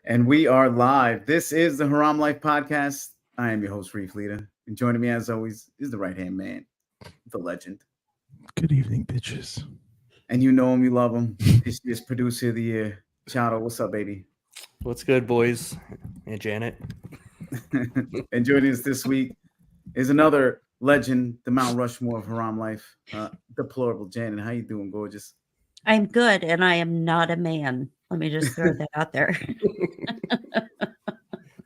And we are live. This is the Haram Life Podcast. I am your host, Reef Leader. And joining me, as always, is the right-hand man, the legend. Good evening, bitches. And you know him, you love him. It's this producer of the year. Chado, what's up, baby? What's good, boys? And Janet. And joining us this week is another legend, the Mount Rushmore of Haram Life, Deplorable Janet. How you doing, gorgeous? I'm good, and I am not a man. Let me just throw that out there.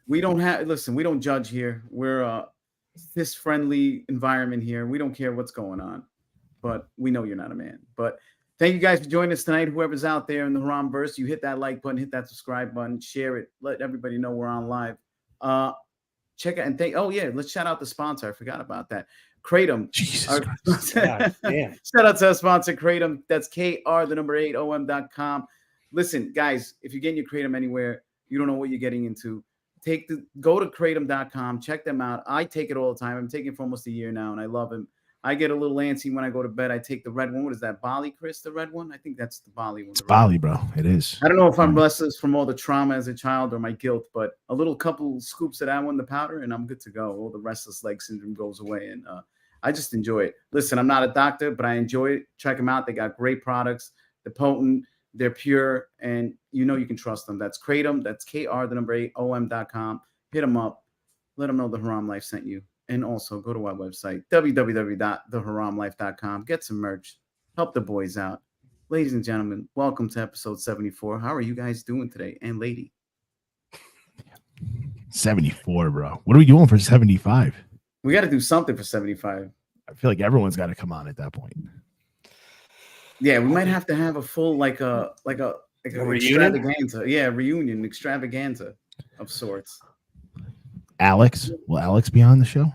We don't judge here. We're a cis-friendly environment here. We don't care what's going on, but we know you're not a man. But thank you guys for joining us tonight. Whoever's out there in the Haram-Verse, you hit that like button, hit that subscribe button, share it, let everybody know we're on live. Check out and let's shout out the sponsor. I forgot about that. Kratom. Jesus Christ. Shout out to our sponsor, Kratom. That's KR8OM.com. Listen, guys, if you're getting your Kratom anywhere, you don't know what you're getting into. Go to Kratom.com, check them out. I take it all the time. I'm taking it for almost a year now, and I love them. I get a little antsy when I go to bed. I take the red one. What is that, Bali, Chris? The red one? I think that's the Bali one. It's Bali, bro. It is. I don't know if I'm restless from all the trauma as a child or my guilt, but a little couple scoops of that one, the powder, and I'm good to go. All the restless leg syndrome goes away, and I just enjoy it. Listen, I'm not a doctor, but I enjoy it. Check them out. They got great products. They're potent. They're pure, and you know you can trust them. That's Kratom. That's KR8OM.com. Hit them up. Let them know the Haram Life sent you. And also go to our website, www.theharamlife.com. Get some merch. Help the boys out. Ladies and gentlemen, welcome to episode 74. How are you guys doing today? And lady. 74, bro. What are we doing for 75? We got to do something for 75. I feel like everyone's got to come on at that point. Yeah, we might have to have a full like a reunion? extravaganza. Yeah, reunion extravaganza of sorts. Alex, will Alex be on the show?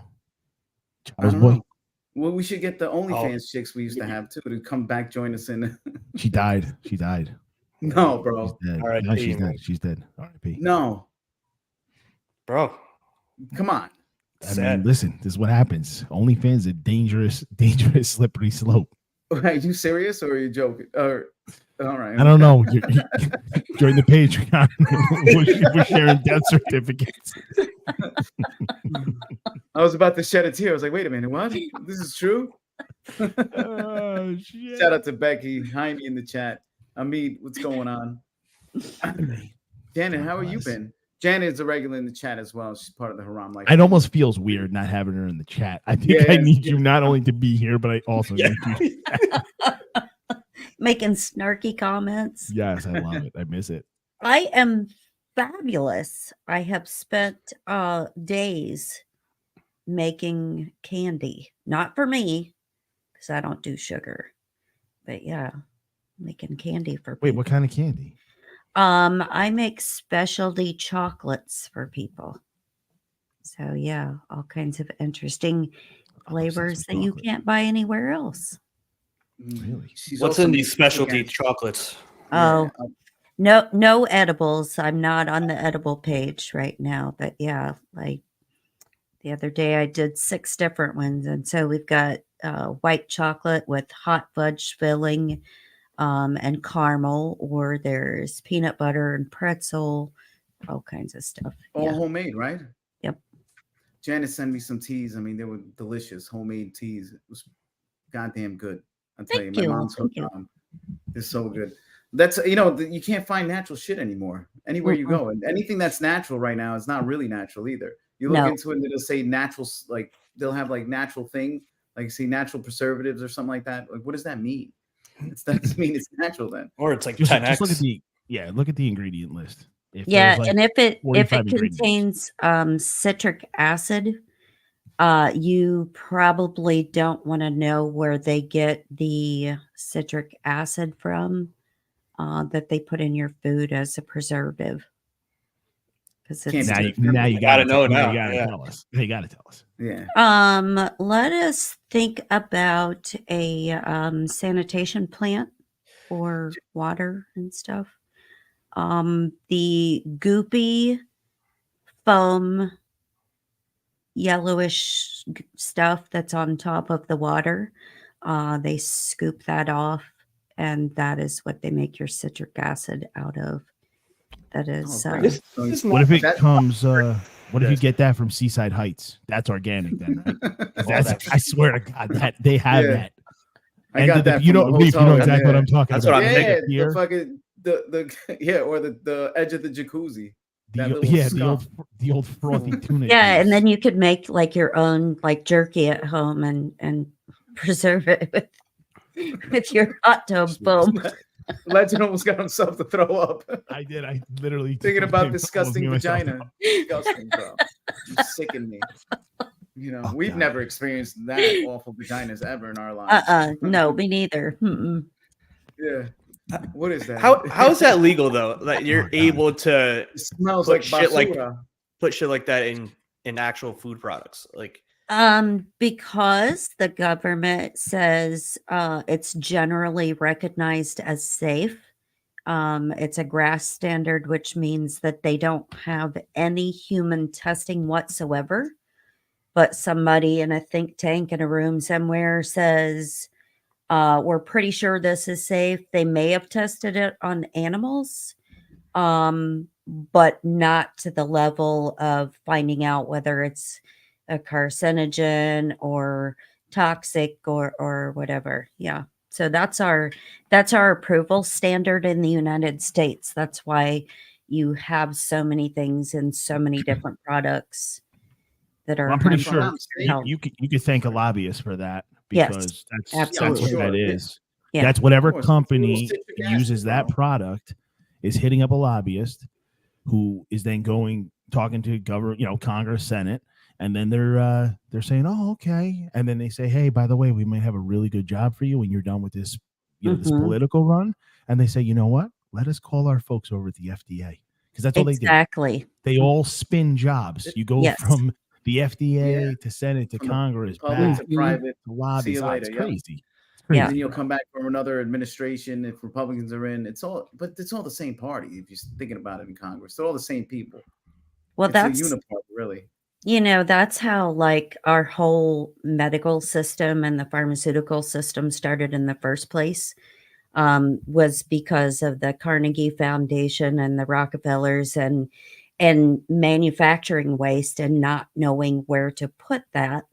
I don't know. Well, we should get the OnlyFans chicks we used to have too to come back join us in. She died. No, bro. She's dead. R.I.P., No, she's man. dead. She's dead. R.I.P. No, Bro. come on. I mean, listen, this is what happens. OnlyFans is a dangerous, slippery slope. Are you serious or are you joking? Or all right. I don't know. Join the Patreon. We're sharing death certificates. I was about to shed a tear. I was like, wait a minute, what? This is true? Oh, shit. Shout out to Becky, Jaime in the chat. Amit, what's going on? Janet, how have you been? Janet is a regular in the chat as well. She's part of the Haram Life. It almost feels weird not having her in the chat. I think I need you not only to be here, but I also need you. Making snarky comments. Yes, I love it. I miss it. I am fabulous. I have spent days making candy. Not for me, because I don't do sugar. But yeah, making candy for people. Wait, what kind of candy? I make specialty chocolates for people. So yeah, all kinds of interesting flavors that you can't buy anywhere else. Really? What's in these specialty chocolates? Oh, no edibles. I'm not on the edible page right now, but yeah, like the other day I did 6 different ones. And so we've got white chocolate with hot fudge filling, and caramel, or there's peanut butter and pretzel, all kinds of stuff. All homemade, right? Yep. Janet sent me some teas. I mean, they were delicious homemade teas. It was goddamn good. I'll tell you, my mom's hooked on them. They're so good. That's, you can't find natural shit anymore anywhere you go. And anything that's natural right now is not really natural either. You look into it and it'll say natural, like they'll have like natural thing, like say natural preservatives or something like that. Like, what does that mean? It doesn't mean it's natural then. Or it's like Just 10x. look at the ingredient list. And if it contains citric acid, you probably don't want to know where they get the citric acid from that they put in your food as a preservative. Now you gotta know now. You gotta tell us. You gotta tell us. Yeah. Let us think about a sanitation plant for water and stuff. The goopy foam yellowish stuff that's on top of the water, they scoop that off, and that is what they make your citric acid out of. That is. This is What if it that- comes? What if you Yes. get that from Seaside Heights? That's organic, then, right? 'Cause Oh, that's, I swear to God, that they have Yeah. that. I And got that you from know, the Leaf, you hotel know in exactly what there. I'm talking That's about. what I'm Yeah, thinking. the fucking the edge of the jacuzzi. That little the scuff. old frothy tuna. Yeah, and juice. then you could make like your own like jerky at home and preserve it with your hot tub. Boom. Legend almost got himself to throw up. I did. I literally Thinking almost about made disgusting myself vagina. up. Disgusting, bro. You sicken me. You know, Oh, we've God. never experienced that awful vaginas ever in our lives. No, me neither. Mm-mm. Yeah. What is that? How is that legal though? That you're God. able to It smells put like shit like- basura. put shit like that in actual food products? Like, Because the government says it's generally recognized as safe. It's a GRAS standard, which means that they don't have any human testing whatsoever. But somebody in a think tank in a room somewhere says, we're pretty sure this is safe. They may have tested it on animals, but not to the level of finding out whether it's a carcinogen or toxic or whatever. Yeah. So that's our approval standard in the United States. That's why you have so many things in so many different products that are. Well, I'm pretty That's what sure I'm saying. you could thank a lobbyist for that Yes, because that's absolutely. what that Sure. is. Yeah. That's whatever Of course. company Citric acid, uses that bro. product is hitting up a lobbyist who is then talking to government, Congress, Senate, and then they're saying, "Oh, okay," and then they say, "Hey, by the way, we might have a really good job for you when you're done with this, this Mhm. political run." And they say, "You know what? Let us call our folks over at the FDA because that's all they do. Exactly. They all spin jobs. You go Yes. from the FDA Yeah. to Senate to From the Congress, public back to Mhm. private. to lobbies. See you Oh, it's later, yep. crazy. It's Yeah. And then you'll come back from another administration if Republicans are in. It's all the same party. If you're thinking about it in Congress, they're all the same people. Well, It's that's a unipart, really. that's how like our whole medical system and the pharmaceutical system started in the first place. Was because of the Carnegie Foundation and the Rockefellers and manufacturing waste and not knowing where to put that.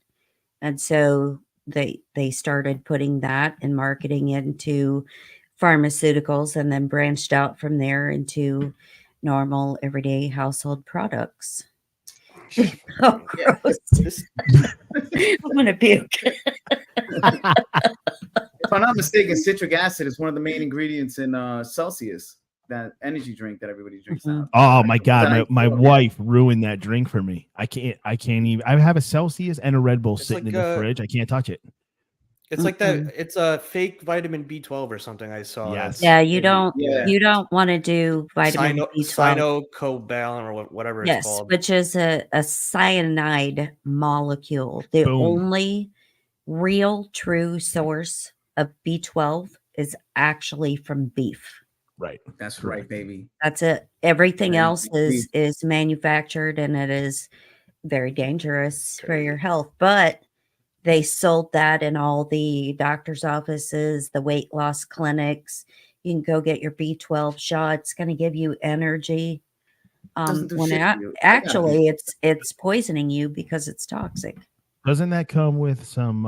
And so they started putting that and marketing into pharmaceuticals and then branched out from there into normal everyday household products. Oh, Yeah. gross. this, I'm gonna puke. If I'm not mistaken, citric acid is one of the main ingredients in Celsius, that energy drink that everybody drinks Mhm. now. Oh my Is that God, how you my feel? wife ruined that drink for me. I can't even. I have a Celsius and a Red Bull It's sitting like, in the fridge. I can't touch it. it's like that. It's a fake vitamin B12 or something I saw. Yes. Yeah, you don't Yeah. you don't want to do vitamin B12. Cyanocobalamine or whatever it's Yes, called. which is a cyanide molecule. The Boom. only real true source of B12 is actually from beef. Right. That's Correct. right, baby. That's it. Everything Very else beef. is manufactured and it is very dangerous for your health. But they sold that in all the doctor's offices, the weight loss clinics. You can go get your B12 shot. It's going to give you energy. Doesn't do When shit for you. I gotta actually it's poisoning you because it's toxic. Doesn't that come with some?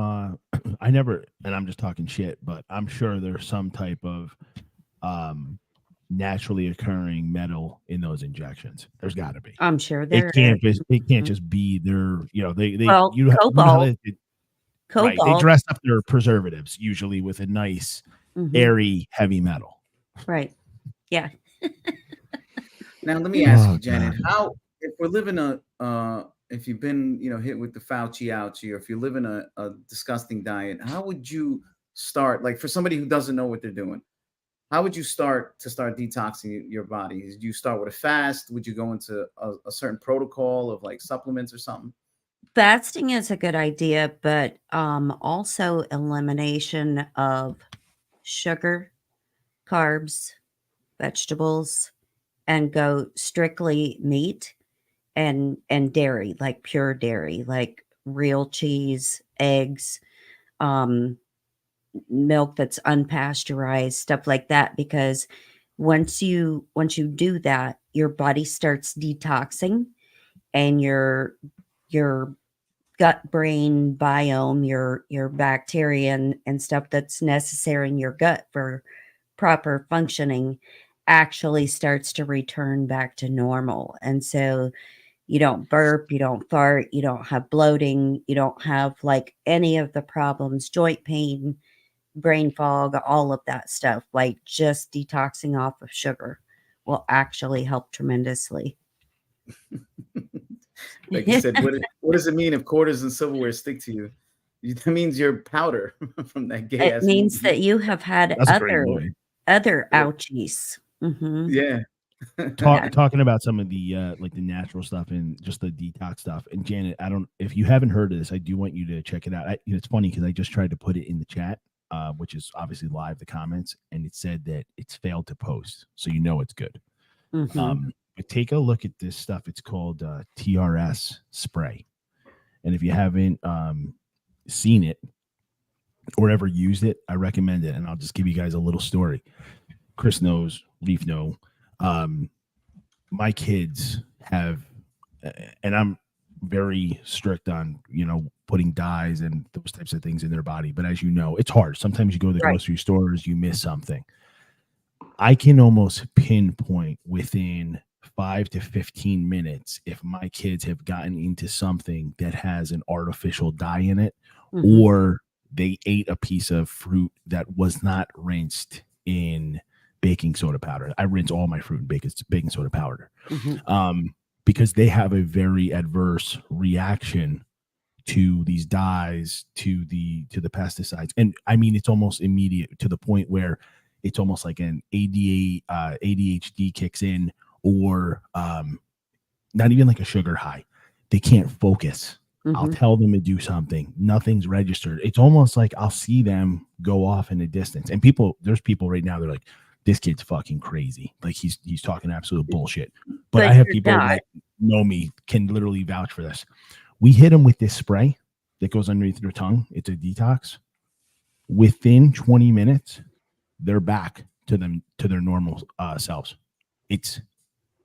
I never, and I'm just talking shit, but I'm sure there's some type of naturally occurring metal in those injections. There's got to be. I'm sure there It can't is. be. It can't just be their. They. Well, You know how cobalt. right. They Cobalt. dress up their preservatives usually with a nice, Mhm. airy, heavy metal. Right. Yeah. Now let me ask Oh, you, Janet, God. how if we're living if you've been hit with the Fauci ouchie, or if you're living a disgusting diet, how would you start? Like for somebody who doesn't know what they're doing, how would you start detoxing your body? Did you start with a fast? Would you go into a certain protocol of like supplements or something? Fasting is a good idea, but also elimination of sugar, carbs, vegetables, and go strictly meat and dairy, like pure dairy, like real cheese, eggs, milk that's unpasteurized, stuff like that. Because once you do that, your body starts detoxing, and your gut brain biome, your bacteria and stuff that's necessary in your gut for proper functioning actually starts to return back to normal. And so you don't burp, you don't fart, you don't have bloating, you don't have like any of the problems, joint pain, brain fog, all of that stuff. Like just detoxing off of sugar will actually help tremendously. Like you said, what does it mean if quarters and silverware stick to you? That means you're powder from that gay ass It means movie. that you have had That's a great movie. other ouchies. Mm-hmm. Yeah. Talking about some of the like the natural stuff and just the detox stuff. And Janet, if you haven't heard of this, I do want you to check it out. It's funny because I just tried to put it in the chat, which is obviously live, the comments, and it said that it's failed to post, so you know it's good. Mm-hmm. But take a look at this stuff. It's called TRS spray, and if you haven't seen it or ever used it, I recommend it. And I'll just give you guys a little story. Chris knows, Leaf know. My kids have, and I'm very strict on, putting dyes and those types of things in their body. But as you know, it's hard. Sometimes you go to the grocery stores, you miss something. I can almost pinpoint within 5 to 15 minutes if my kids have gotten into something that has an artificial dye in it, or they ate a piece of fruit that was not rinsed in baking soda powder. I rinse all my fruit in baking soda powder, because they have a very adverse reaction to these dyes, to the pesticides. And I mean, it's almost immediate to the point where it's almost like an ADHD kicks in, or not even like a sugar high. They can't focus. I'll tell them to do something. Nothing's registered. It's almost like I'll see them go off in the distance. And there's people right now, they're like, this kid's fucking crazy. Like he's talking absolute bullshit. But I have people that know me can literally vouch for this. We hit them with this spray that goes underneath their tongue. It's a detox. Within 20 minutes, they're back to their normal selves. It's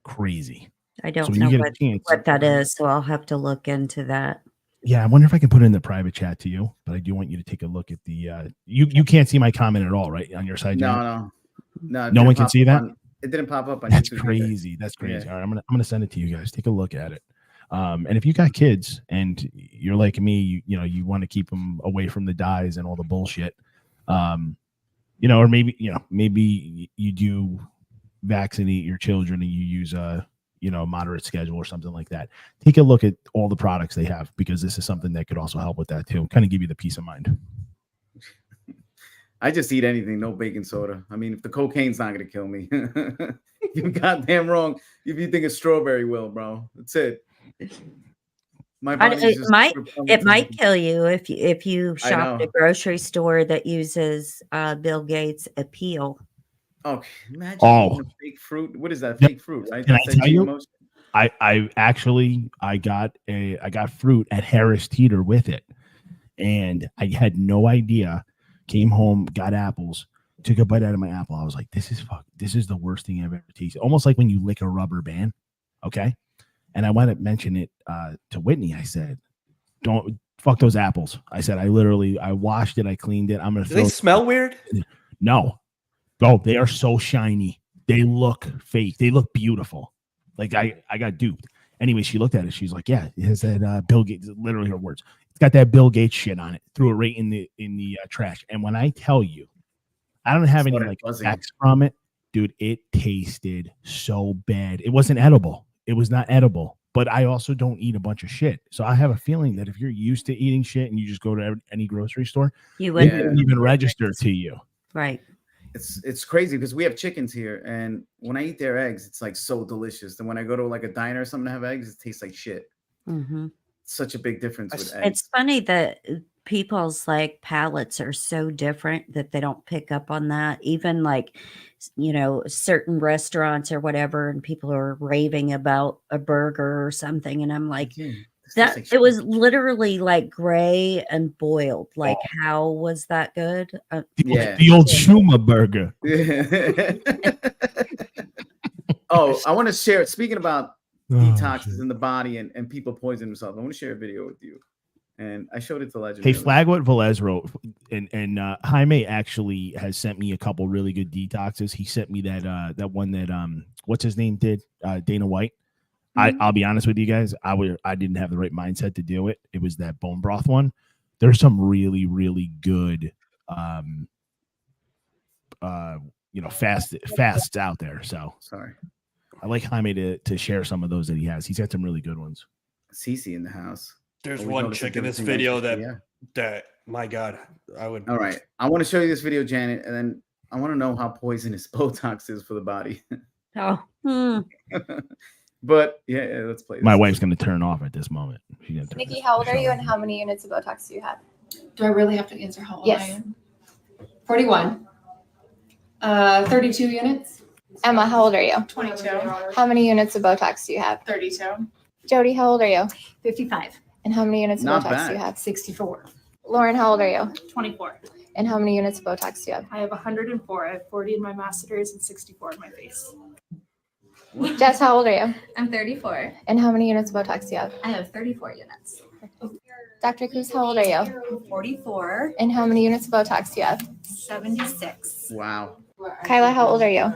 crazy. I don't know what that is, so I'll have to look into that. Yeah, I wonder if I can put it in the private chat to you, but I do want you to take a look at the you can't see my comment at all, right? On your side? No. No one can see that? It didn't pop up on That's YouTube. Crazy. That's crazy. Yeah. All right, I'm gonna send it to you guys. Take a look at it. And if you got kids and you're like me, you want to keep them away from the dyes and all the bullshit, or maybe you do vaccinate your children and you use a moderate schedule or something like that. Take a look at all the products they have, because this is something that could also help with that too. Kind of give you the peace of mind. I just eat anything, no baking soda. I mean, if the cocaine's not gonna kill me, you're goddamn wrong. If you think a strawberry will, bro, that's it. My body it might kill you if you shop at a grocery store that uses Bill Gates' appeal. Okay, imagine eating a fake fruit. What is that? Fake fruit, right? Can I tell you? I got fruit at Harris Teeter with it, and I had no idea. Came home, got apples, took a bite out of my apple. I was like, this is the worst thing I've ever tasted. Almost like when you lick a rubber band. Okay. And I went to mention it to Whitney. I said, don't fuck those apples. I said, I washed it. I cleaned it. I'm going to Do they smell weird? No. Oh, they are so shiny. They look fake. They look beautiful. Like I got duped. Anyway, she looked at it. She's like, yeah, it has that Bill Gates, literally her words. It's got that Bill Gates shit on it. Threw it right in the trash. And when I tell you, I don't have any effects from it, dude. It tasted so bad. It wasn't edible. It was not edible. But I also don't eat a bunch of shit. So I have a feeling that if you're used to eating shit and you just go to any grocery store, it wouldn't even register to you. Right. It's crazy because we have chickens here, and when I eat their eggs, it's like so delicious. And when I go to like a diner or something to have eggs, it tastes like shit. Such a big difference with eggs. It's funny that people's like palates are so different that they don't pick up on that. Even like, certain restaurants or whatever, and people are raving about a burger or something, and I'm like, it was literally like gray and boiled. Like, how was that good? The old Schuma burger. Oh, I want to share. Speaking about Oh, detoxes shit. in the body and people poison themselves, I want to share a video with you. And I showed it to Legend. Hey, flag what Velez wrote, and Jaime actually has sent me a couple really good detoxes. He sent me that one that what's his name did, Dana White. I'll be honest with you guys, I didn't have the right mindset to do it. It was that bone broth one. There's some really, really good fasts out there. So Sorry, I like Jaime to share some of those that he has. He's got some really good ones. Cece in the house. There's Oh, we one noticed a chick in this difference in video that- that my God, I would. All right, I want to show you this video, Janet, and then I want to know how poisonous Botox is for the body. Oh, But yeah, let's play this. My wife's going to turn off at this moment. She's gonna turn Nikki, this- how old the are show you off. and how many units of Botox do you have? Do I really have to answer how old Yes. I am? 41. 32 units. Emma, how old are you? 22. How many units of Botox do you have? 32. Jody, how old are you? 55, And how many units of Not Botox bad. do you have? 64, Lauren, how old are you? 24. And how many units of Botox do you have? I have 104. I have 40 in my masseters and 64 in my face. Jess, how old are you? I'm 34. And how many units of Botox do you have? I have 34 units. Dr. Cruz, how old are you? 44, And how many units of Botox do you have? 76, Wow. Kyla, how old are you?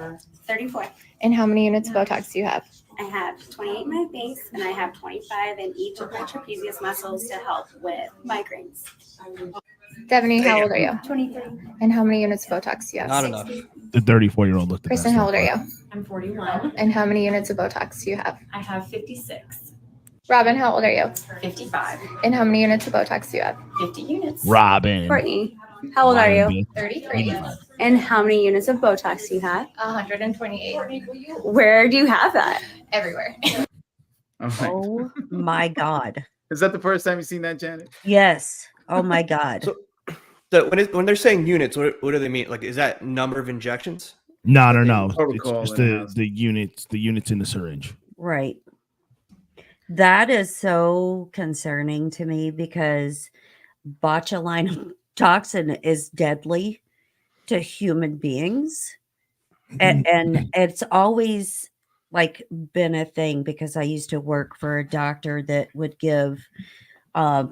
34. And how many units of Botox do you have? I have 28 in my face and I have 25 in each of my trapezius muscles to help with migraines. Devaney, how old are you? 23. And how many units of Botox do you have? Not enough. The 34-year-old looked the Kristen, best how so old are far. you? I'm 41. And how many units of Botox do you have? I have 56, Robin, how old are you? 55, And how many units of Botox do you have? 50 units. Robin. Courtney, how old are you? Ryan, 33. And how many units of Botox do you have? 128. Where do you have that? Everywhere. All right. oh my God. Is that the first time you've seen that, Janet? Yes. Oh my God. So when they're saying units, what do they mean? Like, is that number of injections? No. Protocol It's just in the house. the units in the syringe. Right. That is so concerning to me because botulinum toxin is deadly to human beings. And it's always like been a thing because I used to work for a doctor that would give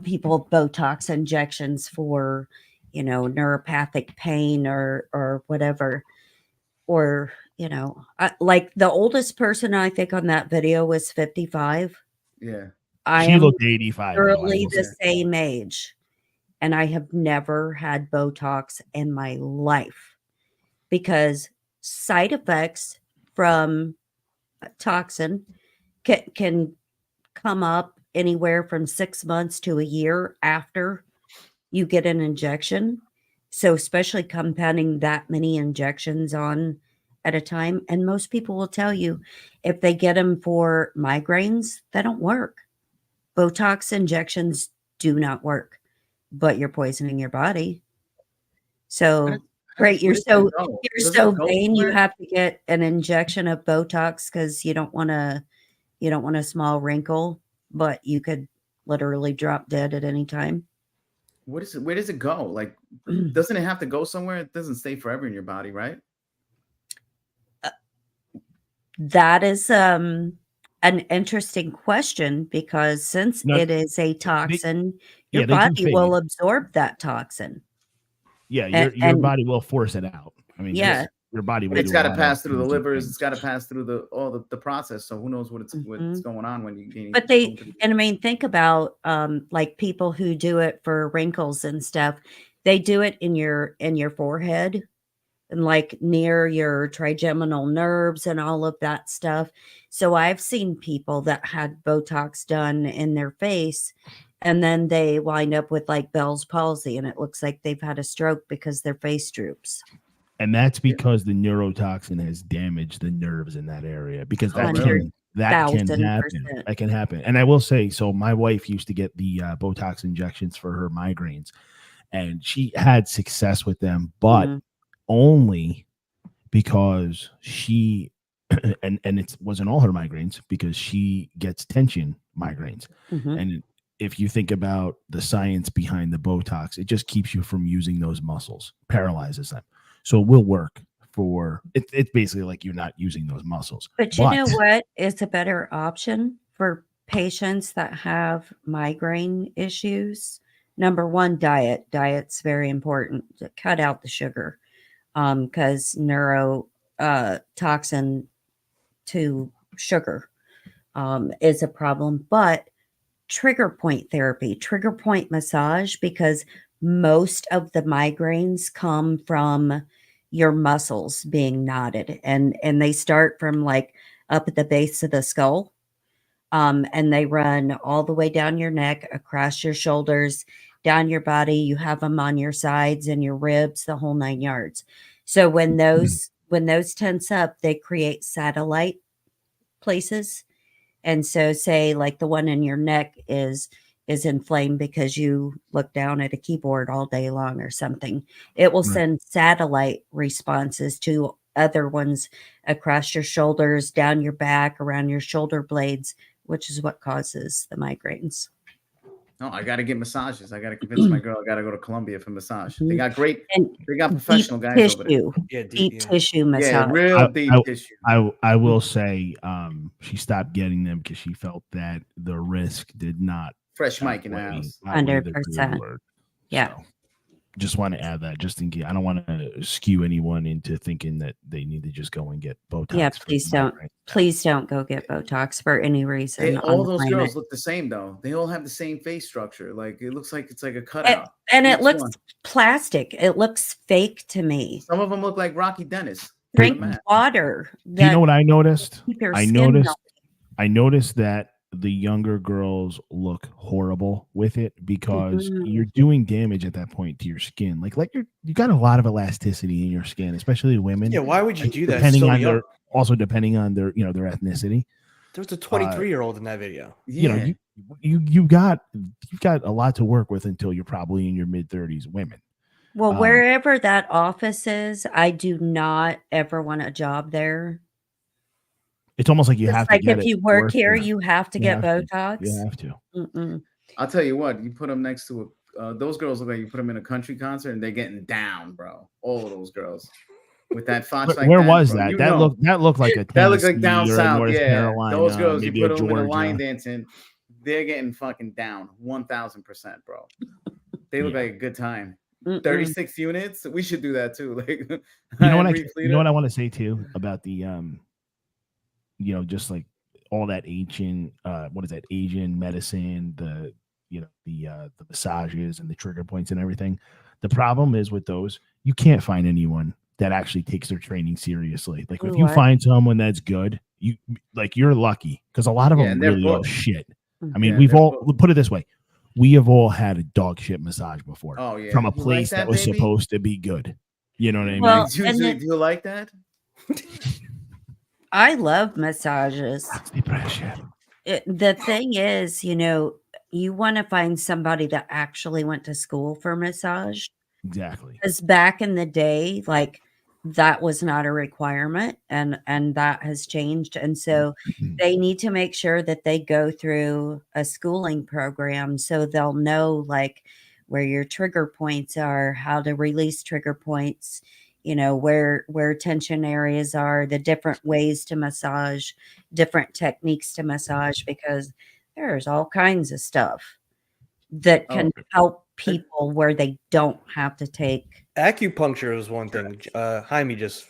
people Botox injections for, neuropathic pain or whatever. Or, like the oldest person I think on that video was 55. Yeah. I She am looked 85. though, I literally will the say. same age. And I have never had Botox in my life because side effects from toxin can come up anywhere from 6 months to a year after you get an injection. So especially compounding that many injections on at a time. And most people will tell you if they get them for migraines, they don't work. Botox injections do not work, but you're poisoning your body. So great, you're so vain. You have to get an injection of Botox because you don't want a small wrinkle, but you could literally drop dead at any time. What is it? Where does it go? Like, doesn't it have to go somewhere? It doesn't stay forever in your body, right? That is an interesting question because since No, it is a toxin, your they do body fade. will absorb that toxin. Yeah, and- your and- body will force it out. I mean, Yeah. your body will. It's do got a to lot pass of through the crazy livers. things. It's got to pass through the process. So who knows what's going on when you gain. But and I mean, think about like people who do it for wrinkles and stuff. They do it in your forehead and like near your trigeminal nerves and all of that stuff. So I've seen people that had Botox done in their face and then they wind up with like Bell's palsy and it looks like they've had a stroke because their face droops. And that's because the neurotoxin has damaged the nerves in that area. Because that really? can happen. 1,000%. That can happen. And I will say, so my wife used to get the Botox injections for her migraines, and she had success with them, but Mhm. only because she and it wasn't all her migraines because she gets tension migraines. Mhm. And if you think about the science behind the Botox, it just keeps you from using those muscles, paralyzes them. So it will work for it. It's basically like you're not using those muscles. But you know what is a better option for patients that have migraine issues? Number one, diet. Diet's very important. Cut out the sugar because neurotoxin to sugar is a problem. But trigger point therapy, trigger point massage, because most of the migraines come from your muscles being knotted, and they start from like up at the base of the skull. And they run all the way down your neck, across your shoulders, down your body. You have them on your sides and your ribs, the whole 9 yards. So when those tense up, they create satellite places. And so say like the one in your neck is inflamed because you look down at a keyboard all day long or something. It will send satellite responses to other ones across your shoulders, down your back, around your shoulder blades, which is what causes the migraines. No, I got to get massages. I got to convince my girl. I got to go to Colombia for massage. They got they got professional guys over there. Yeah, deep tissue massage. Yeah, real deep tissue. I will say she stopped getting them because she felt that the risk did not. Fresh mic in the house. 100%. Yeah. So, just want to add that just in case. I don't want to skew anyone into thinking that they need to just go and get Botox. Yeah, please don't. Please don't go get Botox for any reason. All those girls look the same though. They all have the same face structure. Like it looks like it's like a cutout. And it looks plastic. It looks fake to me. Some of them look like Rocky Dennis. Drink water. Do you know what I noticed? I noticed melting. that the younger girls look horrible with it because you're doing damage at that point to your skin. Like you got a lot of elasticity in your skin, especially women. Yeah, why would you do that? Depending on their their ethnicity. There was a 23-year-old in that video. You know, you've got a lot to work with until you're probably in your mid-30s, women. Well, wherever that office is, I do not ever want a job there. It's almost like you have to get if you work here, you have to get Botox. You have to. I'll tell you what, you put them next to those girls look like you put them in a country concert and they're getting down, bro. All of those girls with that fonts. Where was that? That looked like a that looked like down south. North Carolina, those girls, you put them in a Georgia. line dancing, they're getting fucking down 1,000%, bro. They look like a good time. 36 units. We should do that too. Like, you know what I want to say too about the just like all that ancient Asian medicine, the massages and the trigger points and everything. The problem is with those, you can't find anyone that actually takes their training seriously. Like if you find someone that's good, you're lucky because a lot of them really are shit. I mean, we've put it this way. We have all had a dog shit massage before from a place that was supposed to be good. You know what I mean? Well, do you like that? I love massages. The thing is, you want to find somebody that actually went to school for massage. Exactly. Because back in the day, like that was not a requirement and that has changed. And so they need to make sure that they go through a schooling program so they'll know like where your trigger points are, how to release trigger points, where tension areas are, the different ways to massage, different techniques to massage, because there's all kinds of stuff that can help people where they don't have to take. Acupuncture is one thing. Jaime just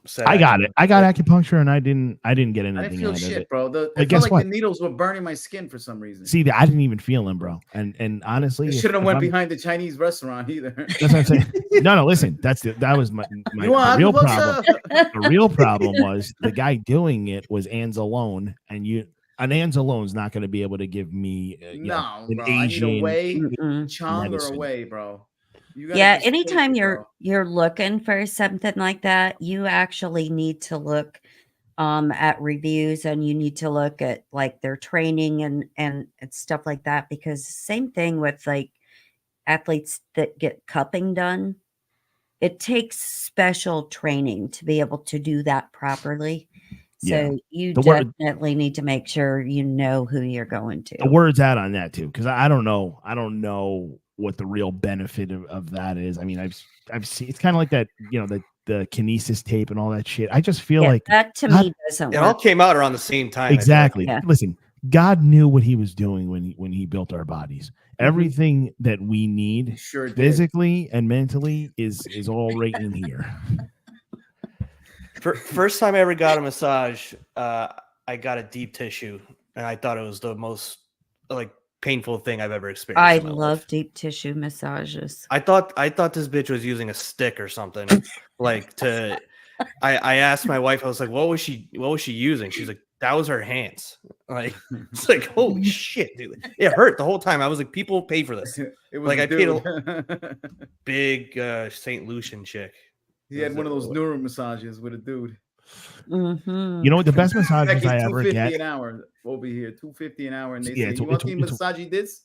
said. I got it. I got acupuncture, and I didn't get anything. I didn't feel out shit, of it. bro. I felt like the needles were burning my skin for some reason. See, I didn't even feel them, bro. And honestly, shouldn't have went behind the Chinese restaurant either. That's what I'm saying. No, listen. That was my real problem. The real problem was the guy doing it was Anzalone, and an Anzalone's not going to be able to give me an Asian Chong or away, bro. Yeah, anytime you're looking for something like that, you actually need to look at reviews, and you need to look at like their training and stuff like that, because same thing with like athletes that get cupping done. It takes special training to be able to do that properly. So you definitely need to make sure you know who you're going to. The word's out on that too, because I don't know what the real benefit of that is. I mean, I've seen it's kind of like that, the the kinesis tape and all that shit. I just feel Yeah, like that to God- me doesn't It all work. came out around the same time. I feel like. exactly. Yeah. Listen, God knew what he was doing when he built our bodies. Everything that we need Sure did. physically and mentally is all right in here. First time I ever got a massage, I got a deep tissue, and I thought it was the most like painful thing I've ever experienced. I in my love life. deep tissue massages. I thought this bitch was using a stick or something. Like to, I asked my wife. I was like, "What was she using?" She's like, "That was her hands." Like it's like, holy shit, dude! It hurt the whole time. I was like, "People pay for this." It was Like, a I paid dude. Big St. Lucian chick. He had one of those neuro massages with a dude. Mhm. You know what? The best massages Becky, I ever $250 get. an hour over here. $250 an hour, and they Yeah, say, it's- "You want it's- me it's- massage this?"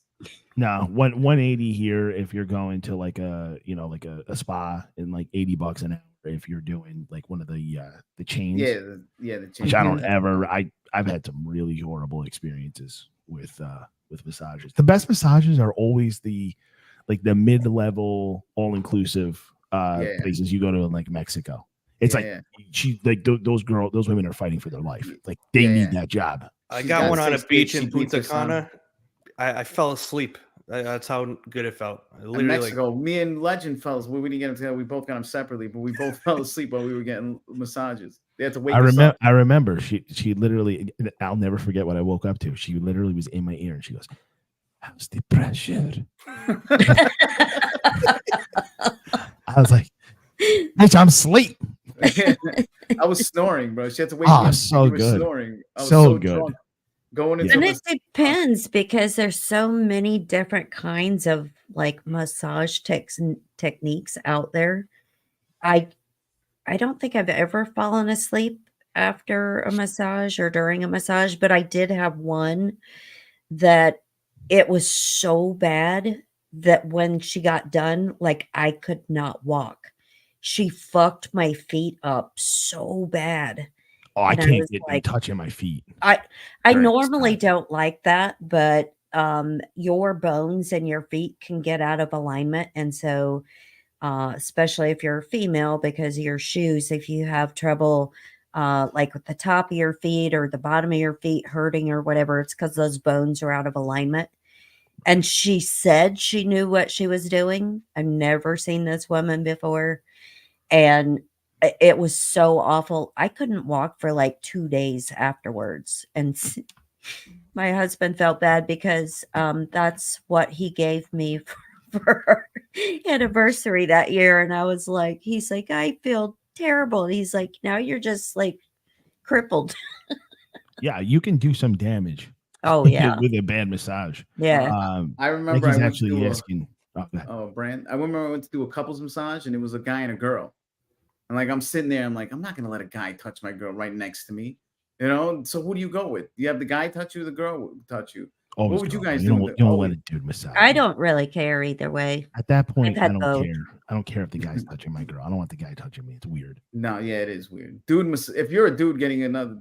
No, 180 here if you're going to like a a spa, and like $80 an hour if you're doing like one of the chains. Yeah, the Which I don't ever. I've had some really horrible experiences with massages. The best massages are always the mid-level, all-inclusive places you go to in like Mexico. It's those women are fighting for their life. Like they need that job. I She's got got one on a 6 beach feet, in she beats Punta her son. Cana. I fell asleep. That's how good it felt. I In literally, Mexico, me and Legend fellas, we didn't get them together. We both got them separately, but we both fell asleep while we were getting massages. They had to wake us up. I remember she literally. I'll never forget what I woke up to. She literally was in my ear and she goes, "How's the pressure?" I was like, "Bitch, I'm asleep." I was snoring, bro. She had to wake me Oh, up. so We were good. Snoring. I was So so good. drunk. Going into And this, it depends because there's so many different kinds of like massage techniques out there. I don't think I've ever fallen asleep after a massage or during a massage, but I did have one that it was so bad that when she got done, like I could not walk. She fucked my feet up so bad. Oh, I And I can't was get them like- touching my feet. I Hurts. normally don't like that, but your bones and your feet can get out of alignment, and so especially if you're a female, because of your shoes, if you have trouble like with the top of your feet or the bottom of your feet hurting or whatever, it's because those bones are out of alignment. And she said she knew what she was doing. I've never seen this woman before, and it was so awful. I couldn't walk for like 2 days afterwards. And my husband felt bad because that's what he gave me for our anniversary that year. And I was like, he's like, I feel terrible. And he's like, now you're just like crippled. Yeah, you can do some damage. Oh, yeah. with a bad massage. Yeah. I remember He's I went actually to asking. Oh, go ahead. Brand. I remember I went to do a couples massage, and it was a guy and a girl. And like I'm sitting there, I'm like, I'm not gonna let a guy touch my girl right next to me, you know. So who do you go with? You have the guy touch you, the girl touch you. Always What would you girl. guys You do? don't, with you don't it? let a dude massage. I don't really care either way. At that point, had I don't both. care. I don't care if the guy's touching my girl. I don't want the guy touching me. It's weird. No, yeah, it is weird, dude. If you're a dude getting another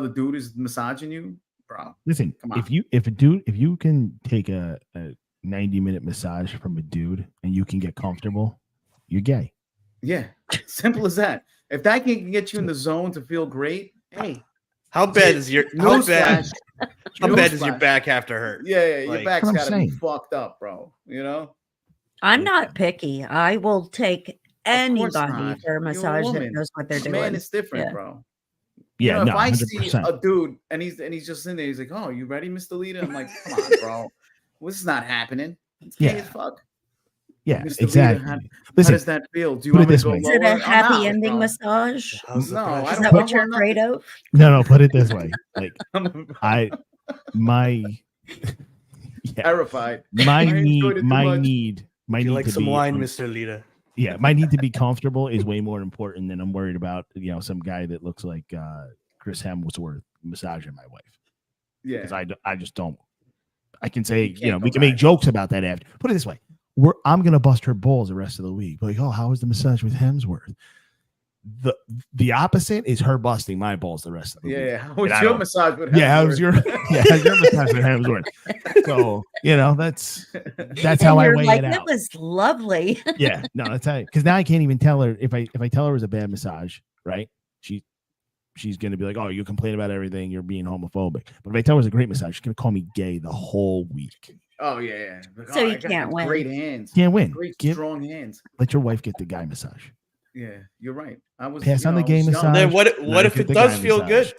dude is massaging you, bro. Listen, Come on. if you can take a 90-minute massage from a dude and you can get comfortable, you're gay. Yeah, simple as that. If that can get you in the zone to feel great, hey, how bad is your how bad Newsflash. does your back have to hurt? Yeah, your Like, back's That's what I'm gotta be saying. fucked up, bro. You know. I'm not picky. I will take anybody not. for a You're a massage that woman. knows what they're A doing. man is different, Yeah. bro. Yeah, You know, no, if I 100%. see a dude and he's just in there, he's like, "Oh, you ready, Mr. Leader?" I'm like, "Come on, bro. Well, this is not happening. It's gay Yeah. as fuck." Yeah, Mr. exactly. Leader, how Listen, does that feel? Do you put want it me this to go way. Is it lower? a I'm happy out, ending bro. massage? How's the No, I pressure? Is don't that what you're want afraid nothing. of? No, put it this way. Like I'm yeah, terrified. my I enjoyed it too much. need Would you like to some be wine, Mr. Lita? yeah, my need to be comfortable is way more important than I'm worried about, some guy that looks like Chris Hemsworth massaging my wife. Yeah, Because I just don't. I can say, You can't we go can make back. jokes about that after. Put it this way. I'm gonna bust her balls the rest of the week. Like, oh, how was the massage with Hemsworth? the opposite is her busting my balls the rest of the week. Yeah. How was And I your don't- massage with Yeah, how's Hemsworth? your how's your massage with Hemsworth? So that's how And I you're weigh like, it it out. was lovely. Yeah, no, that's how, because now I can't even tell her if I tell her it was a bad massage, right? She's gonna be like, oh, you complain about everything, you're being homophobic. But if I tell her it was a great massage, she's gonna call me gay the whole week. Oh yeah. Like, So oh, you I got can't win. Great hands. Can't win. Great Give, strong hands. let your wife get the guy massage. Yeah, you're right. I was Pass on the I was game young. massage. Then what Nice if with it the does guy feel massage. good?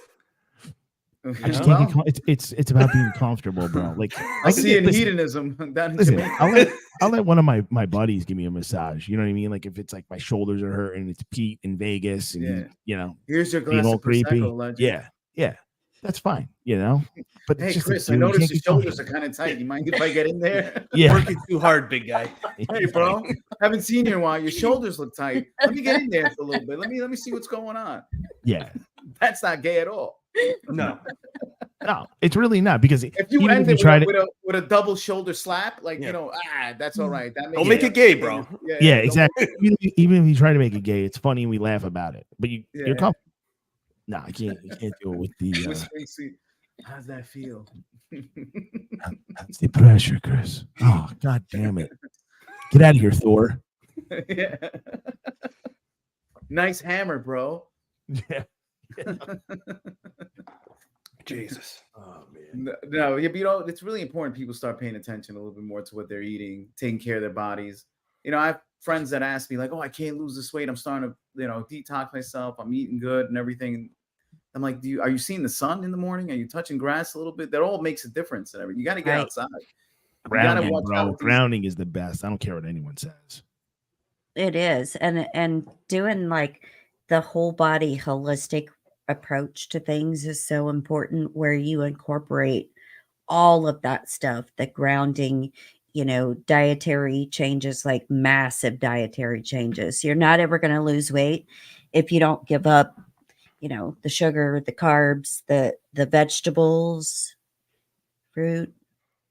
I just Well, can't get it's about being comfortable, bro. Like I see in listen, hedonism down in listen, Jamaica. I'll let one of my buddies give me a massage. You know what I mean? Like if it's like my shoulders are hurting, it's Pete in Vegas, and Yeah. he's, you know, Here's your being glass all of creepy. Prosecco, legend. Yeah, that's fine. You know, but Hey it's just Chris, a I dude, you noticed can't your get shoulders are comfortable. kind of tight. You mind if I get in there? Yeah, Working too hard, big guy. Hey bro, haven't seen you in a while. Your shoulders look tight. Let me get in there for a little bit. Let me see what's going on. yeah. That's not gay at all. No. No, it's really not, because If you even end if you it try to, with a double shoulder slap, like Yeah. you know, that's all right. That Don't make it gay, bro. yeah, don't- exactly. Even if you try to make it gay, it's funny and we laugh about it. But you're Yeah. comfortable. No, I can't. You can't do it with the. Whisper, see, how's that feel? That's the pressure, Chris. Oh, god damn it! Get out of here, Thor. Yeah. Nice hammer, bro. Yeah. Jesus. Oh man. No, you know, it's really important people start paying attention a little bit more to what they're eating, taking care of their bodies. You know, I have friends that ask me like, "Oh, I can't lose this weight. I'm starting to, you know, detox myself. I'm eating good and everything." I'm like, are you seeing the sun in the morning? Are you touching grass a little bit? That all makes a difference and everything. You got to get Right. outside. You gotta Grounding, watch bro. out with these- Grounding is the best. I don't care what anyone says. It is. And doing like the whole body holistic approach to things is so important, where you incorporate all of that stuff, the grounding, you know, dietary changes, like massive dietary changes. You're not ever going to lose weight if you don't give up, you know, the sugar, the carbs, the vegetables, fruit,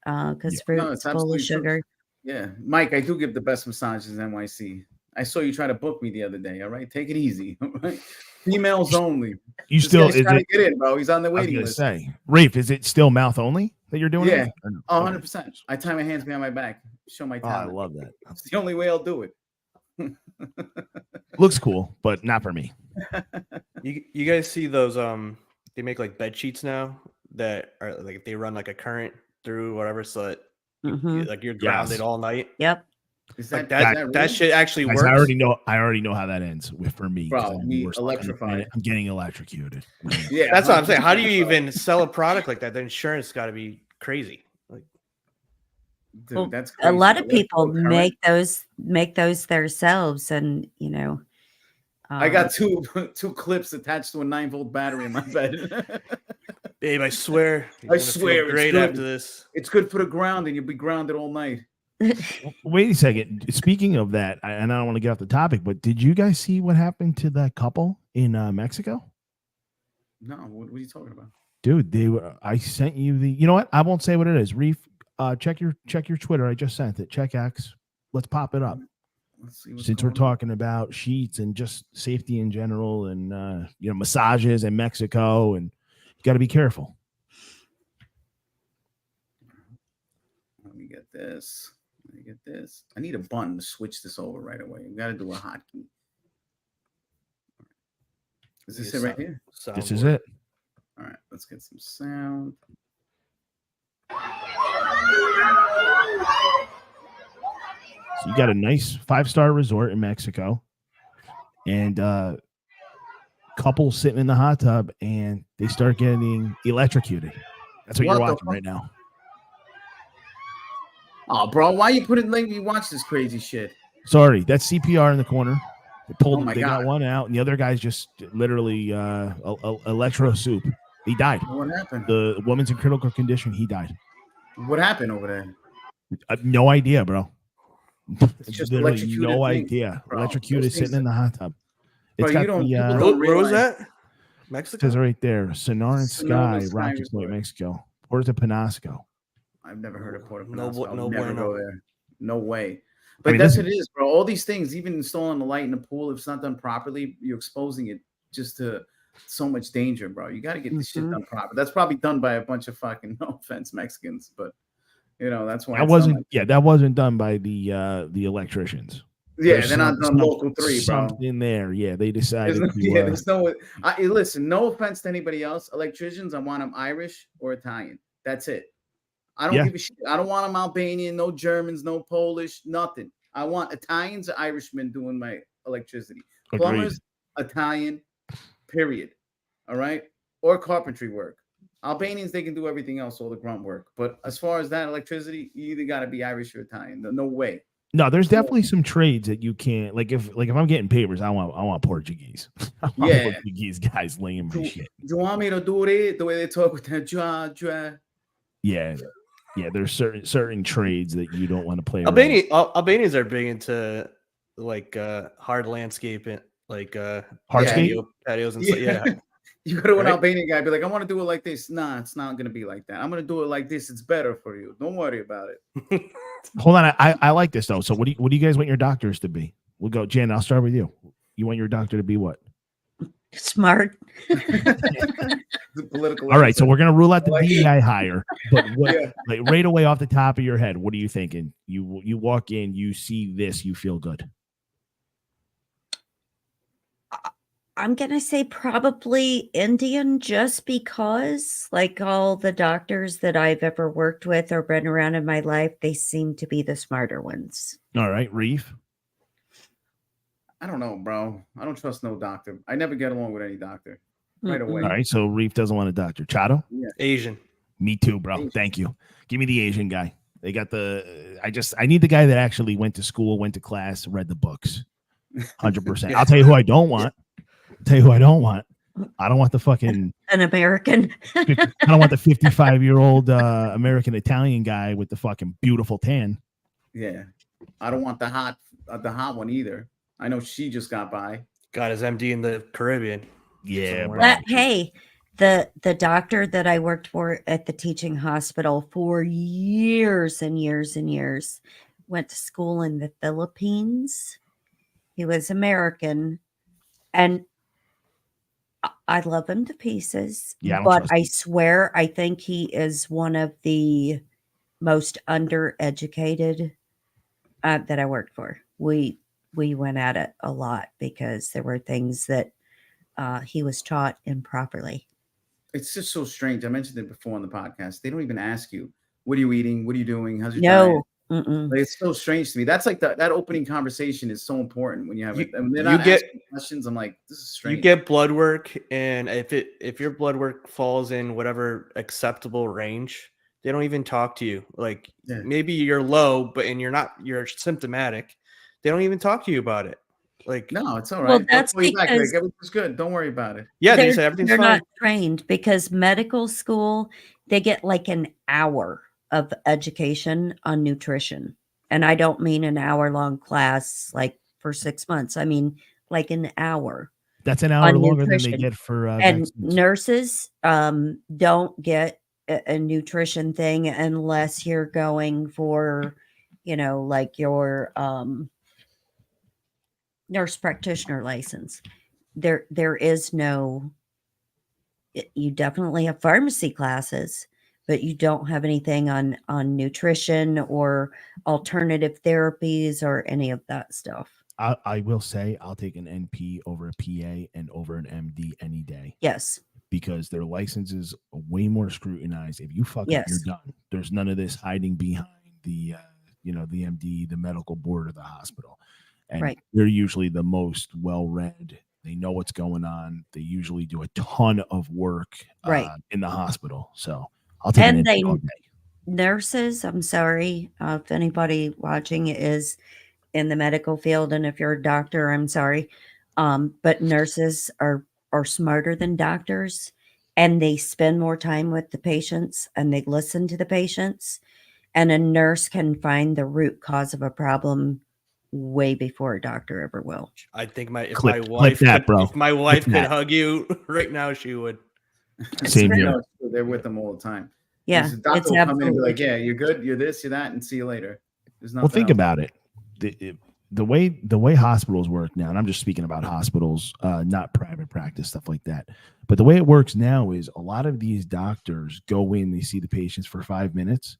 because fruit No, is it's full absolutely of true. sugar. Yeah, Mike, I do give the best massages in NYC. I saw you try to book me the other day. All right, take it easy. All right, females only. You This still guy's is trying it? to get in, bro. He's on the I was waiting gonna list. say, Rafe, is it still mouth only that you're doing? Yeah. it? Or no? Oh, Okay. 100%. I tie my hands behind my back. Show my Oh, I talent. love that. It's the only way I'll do it. Looks cool, but not for me. You guys see those? They make like bed sheets now that are like they run like a current through whatever, so that Mhm. like you're grounded Yes. all night. Yep. Is Like that that real? shit actually Guys, works. I already know how that ends for me. 'cause Bro, I'm me the worst luck on the electrified. planet. I'm getting electrocuted. Yeah, That's what I'm saying. How do you 100%, bro. even sell a product like that? The insurance got to be crazy. Like, Dude, Well, that's a crazy. lot of people Electrical current. make those themselves, and you know, I got two clips attached to a 9-volt battery in my bed. babe, I swear, you're I gonna feel swear it's great good. after this. It's good for the ground, and you'll be grounded all night. Wait a second. Speaking of that, and I don't want to get off the topic, but did you guys see what happened to that couple in Mexico? No, what are you talking about? Dude, they were. I sent you the. You know what? I won't say what it is. Reef, check your Twitter. I just sent it. Check X. Let's pop it up. Let's see what's Since we're going on. talking about sheets and just safety in general, and you know, massages in Mexico, and you got to be careful. Let me get this. Let me get this. I need a button to switch this over right away. We got to do a hotkey. Is this it right here? This is it. All right, let's get some sound. So you got a nice 5-star resort in Mexico, and couple sitting in the hot tub, and they start getting electrocuted. That's what What you're the watching fuck? right now. Oh, bro, why you put it letting me watch this crazy shit? Sorry, that's CPR in the corner. They pulled. Oh my they got God. one out, and the other guy's just literally electro soup. He died. What happened? The woman's in critical condition. He died. What happened over there? I have no idea, bro. It's just Literally electrocuted no things, idea. bro. Electrocuted Those sitting things- in the hot tub. Bro, It's you got don't- the people Where, don't where was realize- that? Mexico. says right there, Sonoran Sonora Sky, Sky Rocky Point, Resort. Mexico. Puerto Penasco. I've never heard of Puerto No Penasco. bu- no I'll never bueno. go there. No way. But I mean, that's listen, what it is, bro. All these things, even installing a light in the pool, if it's not done properly, you're exposing it just to so much danger, bro. You got to get this shit done proper. That's probably done by a bunch of fucking, no offense, Mexicans, but that's why that wasn't done by the electricians. Yeah, they're not done local 3, bro. Something there. Yeah, they decided there's no listen, no offense to anybody else. Electricians, I want them Irish or Italian. That's it. I don't give a shit. I don't want them Albanian, no Germans, no Polish, nothing. I want Italians or Irishmen doing my electricity. Agreed. Plumbers, Italian, period. All right? Or carpentry work. Albanians, they can do everything else, all the grunt work. But as far as that electricity, you either got to be Irish or Italian. No way. No, there's definitely some trades that you can't, like if I'm getting papers, I want Portuguese. I want Portuguese guys laying my shit. Do you want me to do it the way they talk with that? Yeah. Yeah, there's certain trades that you don't want to play. Albanians are big into like hard landscaping, like patios and stuff. Yeah. You go to an Albanian guy, be like, I want to do it like this. Nah, it's not gonna be like that. I'm gonna do it like this. It's better for you. Don't worry about it. Hold on, I like this though. So what do you guys want your doctors to be? We'll go, Jen. I'll start with you. You want your doctor to be what? Smart. Political. All right, so we're gonna rule out the DEI hire, but like right away off the top of your head, what are you thinking? You walk in, you see this, you feel good. I'm gonna say probably Indian, just because, like, all the doctors that I've ever worked with or been around in my life, they seem to be the smarter ones. All right, Reef. I don't know, bro. I don't trust no doctor. I never get along with any doctor. Right away. All right, so Reef doesn't want a doctor. Chato? Yeah. Asian. Me too, bro. Asian. Thank you. Give me the Asian guy. They got I need the guy that actually went to school, went to class, read the books. 100%. I'll tell you who I don't want. I don't want the fucking an American. I don't want the 55-year-old American Italian guy with the fucking beautiful tan. Yeah. I don't want the hot one either. I know she just got by. Got his MD in the Caribbean. Yeah. But hey, the doctor that I worked for at the teaching hospital for years and years and years went to school in the Philippines. He was American, and I love him to pieces. Yeah, but I swear, I think he is one of the most undereducated that I worked for. We went at it a lot because there were things that he was taught improperly. It's just so strange. I mentioned it before on the podcast. They don't even ask you, what are you eating? What are you doing? How's your diet? Like, it's so strange to me. That's like that opening conversation is so important when you have questions. I'm like, this is strange. You get blood work, and if your blood work falls in whatever acceptable range, they don't even talk to you. Like maybe you're low, you're symptomatic. They don't even talk to you about it. Like, no, it's all right. Well, that's because everything's good. Don't worry about it. Yeah, they say everything's fine. They're not trained, because medical school, they get like an hour of education on nutrition. And I don't mean an hour-long class like for 6 months. I mean like an hour. That's an hour longer than they get for and vaccines. Nurses don't get a nutrition thing unless you're going for, like your nurse practitioner license. There is no, you definitely have pharmacy classes, but you don't have anything on nutrition or alternative therapies or any of that stuff. I will say I'll take an NP over a PA and over an MD any day. Yes. Because their license is way more scrutinized. If you fuck up, you're done. There's none of this hiding behind the the MD, the medical board of the hospital. And they're usually the most well-read. They know what's going on. They usually do a ton of work in the hospital. So I'll take an NP all day. Nurses, I'm sorry if anybody watching is in the medical field, and if you're a doctor, I'm sorry. But nurses are smarter than doctors, and they spend more time with the patients, and they listen to the patients. And a nurse can find the root cause of a problem way before a doctor ever will. I think if my wife could hug you right now, she would. Same here. They're with them all the time. Yeah, the doctor will come in and be like, "Yeah, you're good. You're this. You're that," and see you later. Well, think about it. the way hospitals work now, and I'm just speaking about hospitals, not private practice, stuff like that. But the way it works now is a lot of these doctors go in, they see the patients for 5 minutes,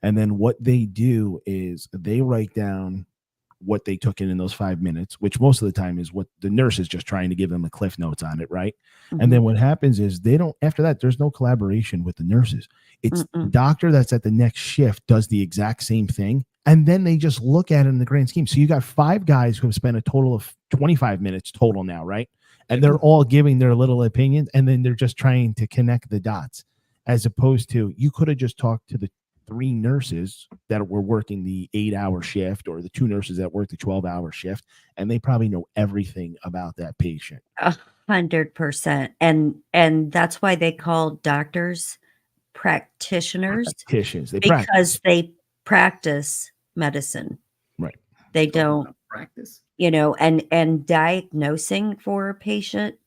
and then what they do is they write down what they took in those 5 minutes, which most of the time is what the nurse is just trying to give them a cliff notes on it, right? Mm-hmm. And then what happens is they don't, after that, there's no collaboration with the nurses. It's the doctor that's at the next shift does the exact same thing. And then they just look at it in the grand scheme. So you got 5 guys who have spent a total of 25 minutes total now, right? And they're all giving their little opinions, and then they're just trying to connect the dots, as opposed to you could have just talked to the 3 nurses that were working the 8-hour shift or the 2 nurses that worked the 12-hour shift, and they probably know everything about that patient. 100%. And that's why they call doctors practitioners. Practitioners. They practice medicine. Right. They don't practice. And diagnosing for a patient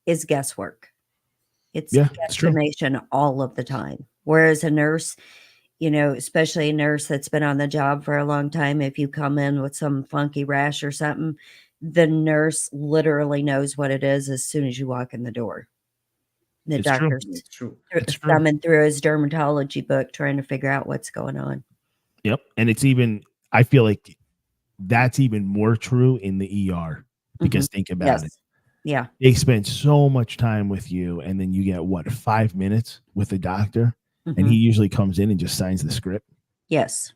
is guesswork. It's guesstimation all of the time. Whereas a nurse, especially a nurse that's been on the job for a long time, if you come in with some funky rash or something, the nurse literally knows what it is as soon as you walk in the door. The doctor's thumbing through his dermatology book trying to figure out what's going on. Yep. And it's even, I feel like that's even more true in the ER, because think about it. Yeah. They spend so much time with you, and then you get 5 minutes with the doctor, and he usually comes in and just signs the script. Yes.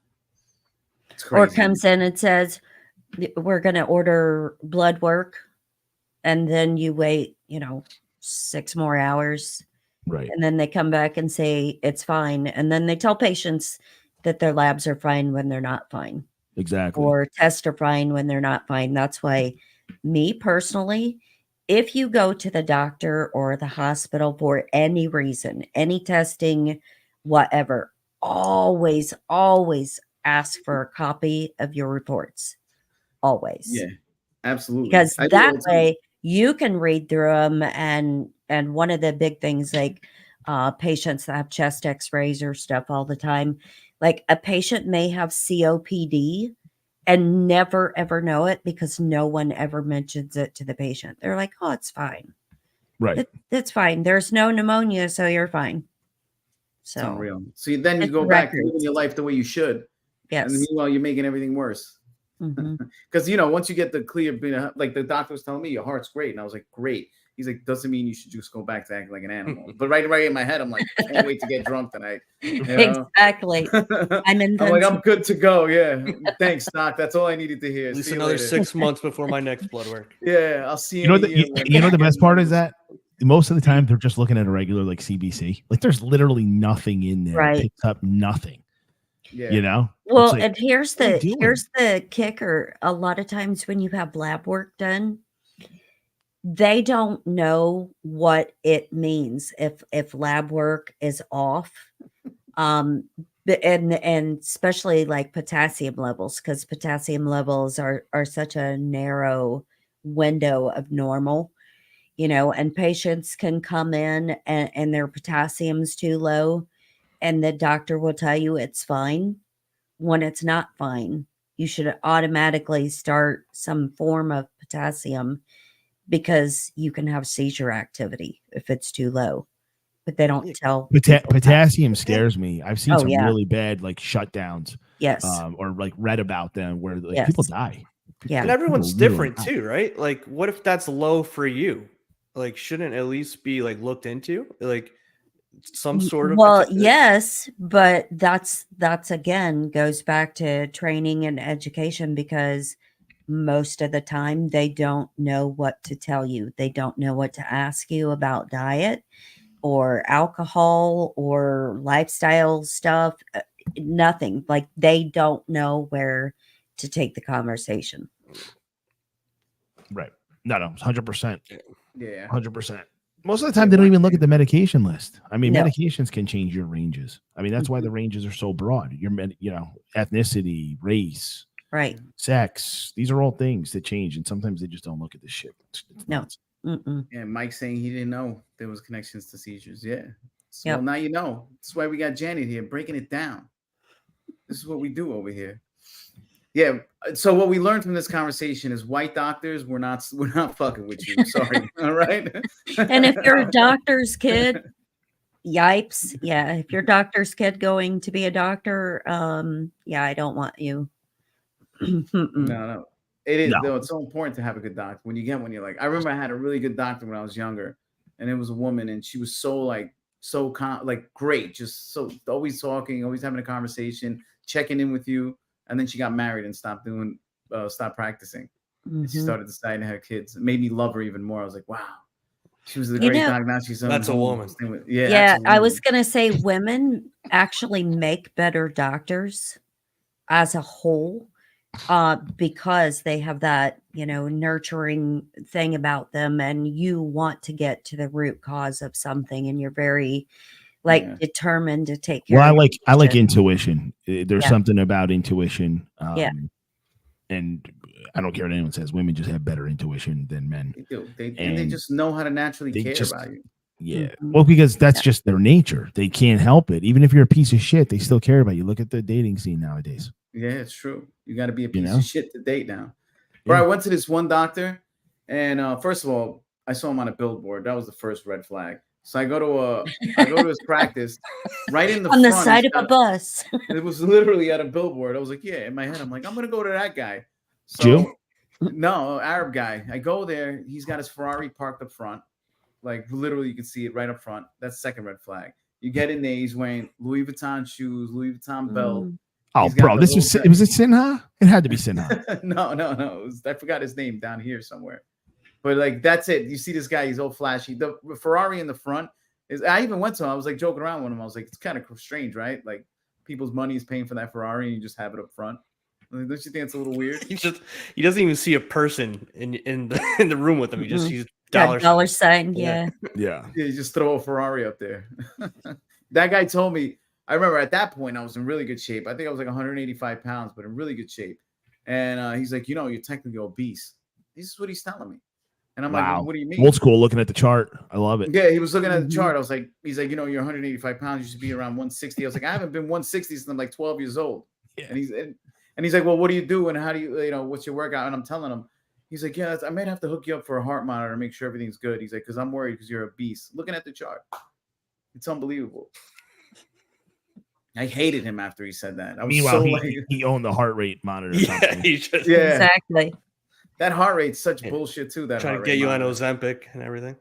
Or comes in and says, we're going to order blood work. And then you wait, 6 more hours. Right. And then they come back and say it's fine. And then they tell patients that their labs are fine when they're not fine. Exactly. Or tests are fine when they're not fine. That's why, me personally, if you go to the doctor or the hospital for any reason, any testing, whatever, always ask for a copy of your reports. Always. Yeah, absolutely. Because that way you can read through them. And one of the big things, like patients that have chest x-rays or stuff all the time, like a patient may have COPD and never, ever know it because no one ever mentions it to the patient. They're like, oh, it's fine. Right. It's fine. There's no pneumonia, so you're fine. So it's unreal. So then you go back to living your life the way you should. Yes. And meanwhile, you're making everything worse. Because, once you get the clear, like the doctor was telling me, your heart's great. And I was like, great. He's like, doesn't mean you should just go back to acting like an animal. But right in my head, I'm like, can't wait to get drunk tonight. Exactly. I'm like, I'm good to go. Yeah. Thanks, Doc. That's all I needed to hear. At least another 6 months before my next blood work. Yeah, I'll see you. The best part is that most of the time they're just looking at a regular like CBC. Like there's literally nothing in there. Right. It picks up nothing. Yeah. Well, like, and here's the kicker. A lot of times when you have lab work done, they don't know what it means if lab work is off. And especially like potassium levels, because potassium levels are such a narrow window of normal, and patients can come in and their potassium's too low, and the doctor will tell you it's fine when it's not fine. You should automatically start some form of potassium because you can have seizure activity if it's too low. But they don't tell. Potassium scares me. I've seen some yeah. really bad like shutdowns. Yes. Or like read about them where like people die. Yeah. And everyone's different too, right? Like, what if that's low for you? Like, shouldn't at least be like looked into? Like some sort of yes, but that's again goes back to training and education, because most of the time they don't know what to tell you. They don't know what to ask you about diet or alcohol or lifestyle stuff. Nothing. Like they don't know where to take the conversation. Right. No, 100%. Yeah. 100%. Most of the time, they don't even look at the medication list. I mean, medications can change your ranges. I mean, that's why the ranges are so broad. Your, ethnicity, race, right, sex. These are all things that change, and sometimes they just don't look at this shit. It's nuts. Yeah, Mike saying he didn't know there was connections to seizures. Yeah. So well, now you know. That's why we got Janet here breaking it down. This is what we do over here. Yeah. So what we learned from this conversation is white doctors, we're not fucking with you. Sorry. All right. And if you're a doctor's kid, yipes. Yeah. If your doctor's kid going to be a doctor, yeah, I don't want you. No. It is No. though. It's so important to have a good doctor. When you get one, you're like, I remember I had a really good doctor when I was younger, and it was a woman, and she was so great, just so always talking, always having a conversation, checking in with you. And then she got married and stopped practicing. And she started deciding to have kids. It made me love her even more. I was like, wow, she was a great doctor. Now she's that's a woman. Yeah, I was gonna say women actually make better doctors as a whole, because they have that, nurturing thing about them, and you want to get to the root cause of something, and you're very determined to take care of I like intuition. There's something about intuition. And I don't care what anyone says. Women just have better intuition than men. They do. They just know how to naturally care about you. Yeah. Well, because that's just their nature. They can't help it. Even if you're a piece of shit, they still care about you. Look at the dating scene nowadays. Yeah, it's true. You got to be a piece of shit to date now. But I went to this one doctor, and first of all, I saw him on a billboard. That was the first red flag. So I go to his practice right in the on front, the side of a bus. It was literally at a billboard. I was like, yeah, in my head, I'm like, I'm gonna go to that guy. So, Jew? No, Arab guy. I go there. He's got his Ferrari parked up front. Like literally, you can see it right up front. That's second red flag. You get in there. He's wearing Louis Vuitton shoes, Louis Vuitton belt. Oh, bro, was it Sinha? It had to be Sinha. No. I forgot his name down here somewhere. But like that's it. You see this guy, he's all flashy. The Ferrari in the front is. I even went to him. I was like joking around with him. I was like, it's kind of strange, right? Like people's money is paying for that Ferrari, and you just have it up front. Like, don't you think it's a little weird? He doesn't even see a person in the room with him. He just sees dollar sign. Yeah. You just throw a Ferrari up there. That guy told me. I remember at that point I was in really good shape. I think I was like 185 pounds, but in really good shape. And he's like, you're technically obese. This is what he's telling me. And I'm like, well, what do you mean? Old school, looking at the chart. I love it. Yeah, he was looking at the chart. I was like, he's like, you're 185 pounds. You should be around 160. I was like, I haven't been 160 since I'm like 12 years old. Yeah. And he's like, well, what do you do? And how do you, what's your workout? And I'm telling him, he's like, yeah, I might have to hook you up for a heart monitor to make sure everything's good. He's like, because I'm worried because you're obese. Looking at the chart. It's unbelievable. I hated him after he said that. Meanwhile, he owned the heart rate monitor. Exactly. That heart rate's such bullshit too. That trying to get you on Ozempic and everything.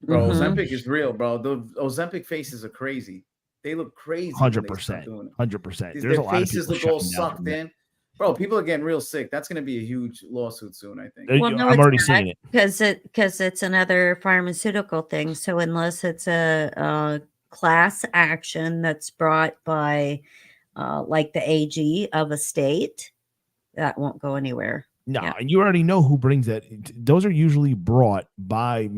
Bro, Ozempic is real, bro. The Ozempic faces are crazy. They look crazy. 100%. 100%. Their faces look all sucked in. Bro, people are getting real sick. That's going to be a huge lawsuit soon, I think. Well, no, I'm already seeing it because it's another pharmaceutical thing. So unless it's a class action that's brought by like the AG of a state, that won't go anywhere. No, and you already know who brings that. Those are usually brought by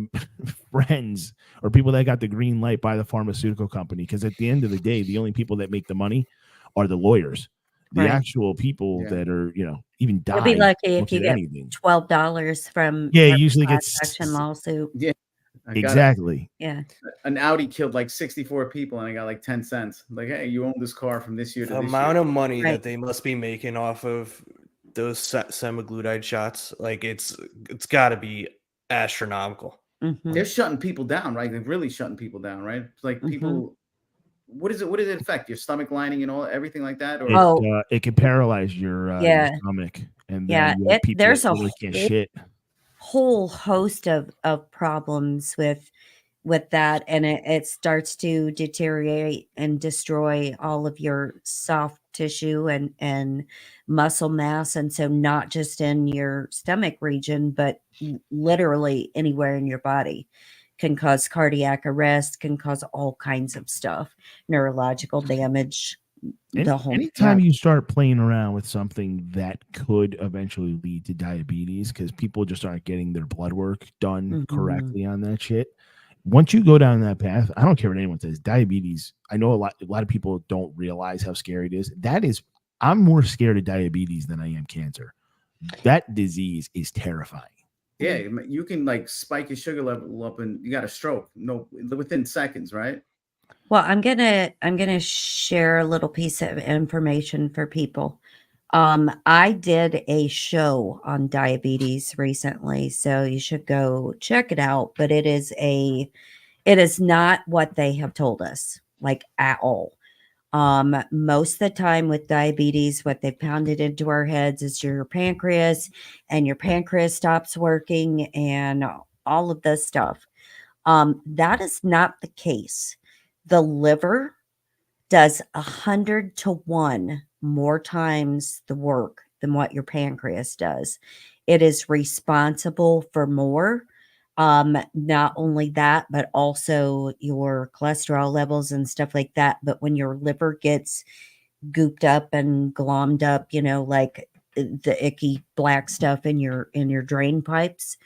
friends or people that got the green light by the pharmaceutical company. Because at the end of the day, the only people that make the money are the lawyers. The actual people that are, even die. You'll be lucky if you get $12 from usually gets action lawsuit. Yeah, exactly. An Audi killed like 64 people, and I got like 10 cents. Like, hey, you own this car from this year to the this amount year. of money that they must be making off of those semaglutide shots, like it's got to be astronomical. They're shutting people down, right? They're really shutting people down, right? Like people. What does it affect? Your stomach lining and everything like that? Or it can paralyze your stomach, and there's a shit. Whole host of problems with that, and it starts to deteriorate and destroy all of your soft tissue and muscle mass, and so not just in your stomach region, but literally anywhere in your body. Can cause cardiac arrest, can cause all kinds of stuff, neurological damage. Anytime you start playing around with something that could eventually lead to diabetes, because people just aren't getting their blood work done correctly on that shit. Once you go down that path, I don't care what anyone says, diabetes. I know a lot of people don't realize how scary it is. I'm more scared of diabetes than I am cancer. That disease is terrifying. Yeah, you can like spike your sugar level up and you got a stroke. No, within seconds, right? Well, I'm gonna share a little piece of information for people. I did a show on diabetes recently, so you should go check it out. But it is not what they have told us, like at all. Most of the time with diabetes, what they pounded into our heads is your pancreas, and your pancreas stops working and all of this stuff. That is not the case. The liver does 100 to 1 more times the work than what your pancreas does. It is responsible for more. Not only that, but also your cholesterol levels and stuff like that. But when your liver gets gooped up and glommed up, like the icky black stuff in your drain pipes,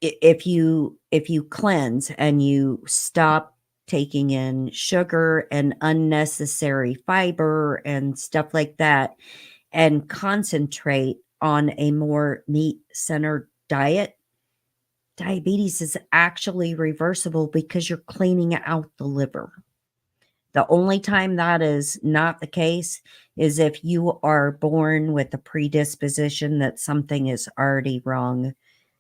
if you cleanse and you stop taking in sugar and unnecessary fiber and stuff like that, and concentrate on a more meat-centered diet, diabetes is actually reversible because you're cleaning out the liver. The only time that is not the case is if you are born with a predisposition that something is already wrong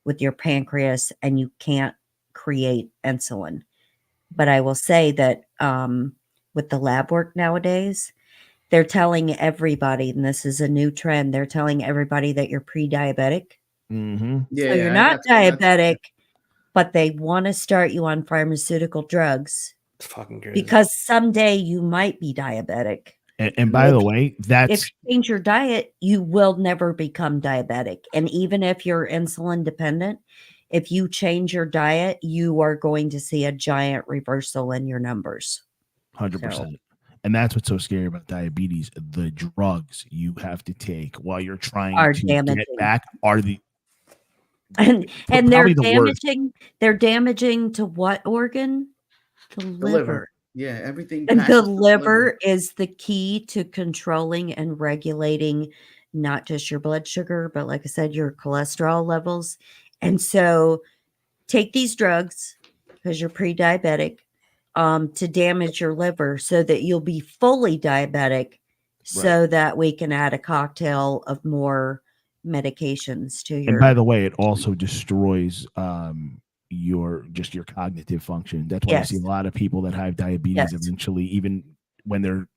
with your pancreas and you can't create insulin. But I will say that with the lab work nowadays, they're telling everybody, and this is a new trend, they're telling everybody that you're pre-diabetic. Mm-hmm. Yeah, So you're not diabetic, but they want to start you on pharmaceutical drugs It's fucking crazy. because someday you might be diabetic. And by the way, If that's you change your diet, you will never become diabetic. And even if you're insulin dependent, if you change your diet, you are going to see a giant reversal in your numbers. 100%. And that's what's so scary about diabetes. The drugs you have to take while you're trying Are to damaging. get back are the And they're probably the worst. damaging. They're damaging to what organ? The The liver. liver. Yeah, everything. And the passes through liver is the key to controlling and regulating not just your blood sugar, but like I said, your cholesterol levels. And so take these drugs because you're pre-diabetic to damage your liver so that you'll be fully diabetic so that we can add a cocktail of more medications to your. And by the way, it also destroys your cognitive function. That's why you see a lot of people that have diabetes eventually, even when they're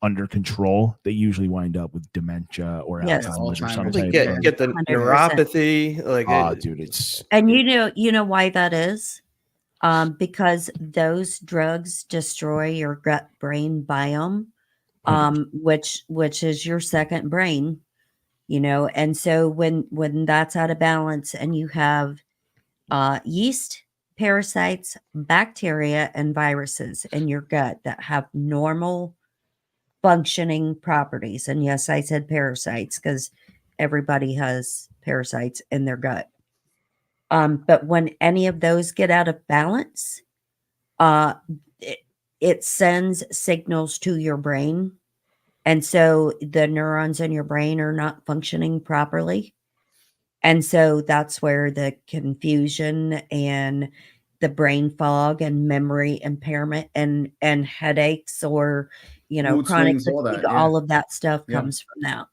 under control, they usually wind up with dementia or Alzheimer's or some type of get the 100%. neuropathy. Like, dude, it's And you know why that is? Because those drugs destroy your gut brain biome, which is your second brain, and so when that's out of balance and you have yeast, parasites, bacteria, and viruses in your gut that have normal functioning properties. And yes, I said parasites because everybody has parasites in their gut. But when any of those get out of balance, it sends signals to your brain. And so the neurons in your brain are not functioning properly. And so that's where the confusion and the brain fog and memory impairment and headaches or, Mood chronic swings, all that, fatigue, all of that stuff comes from that.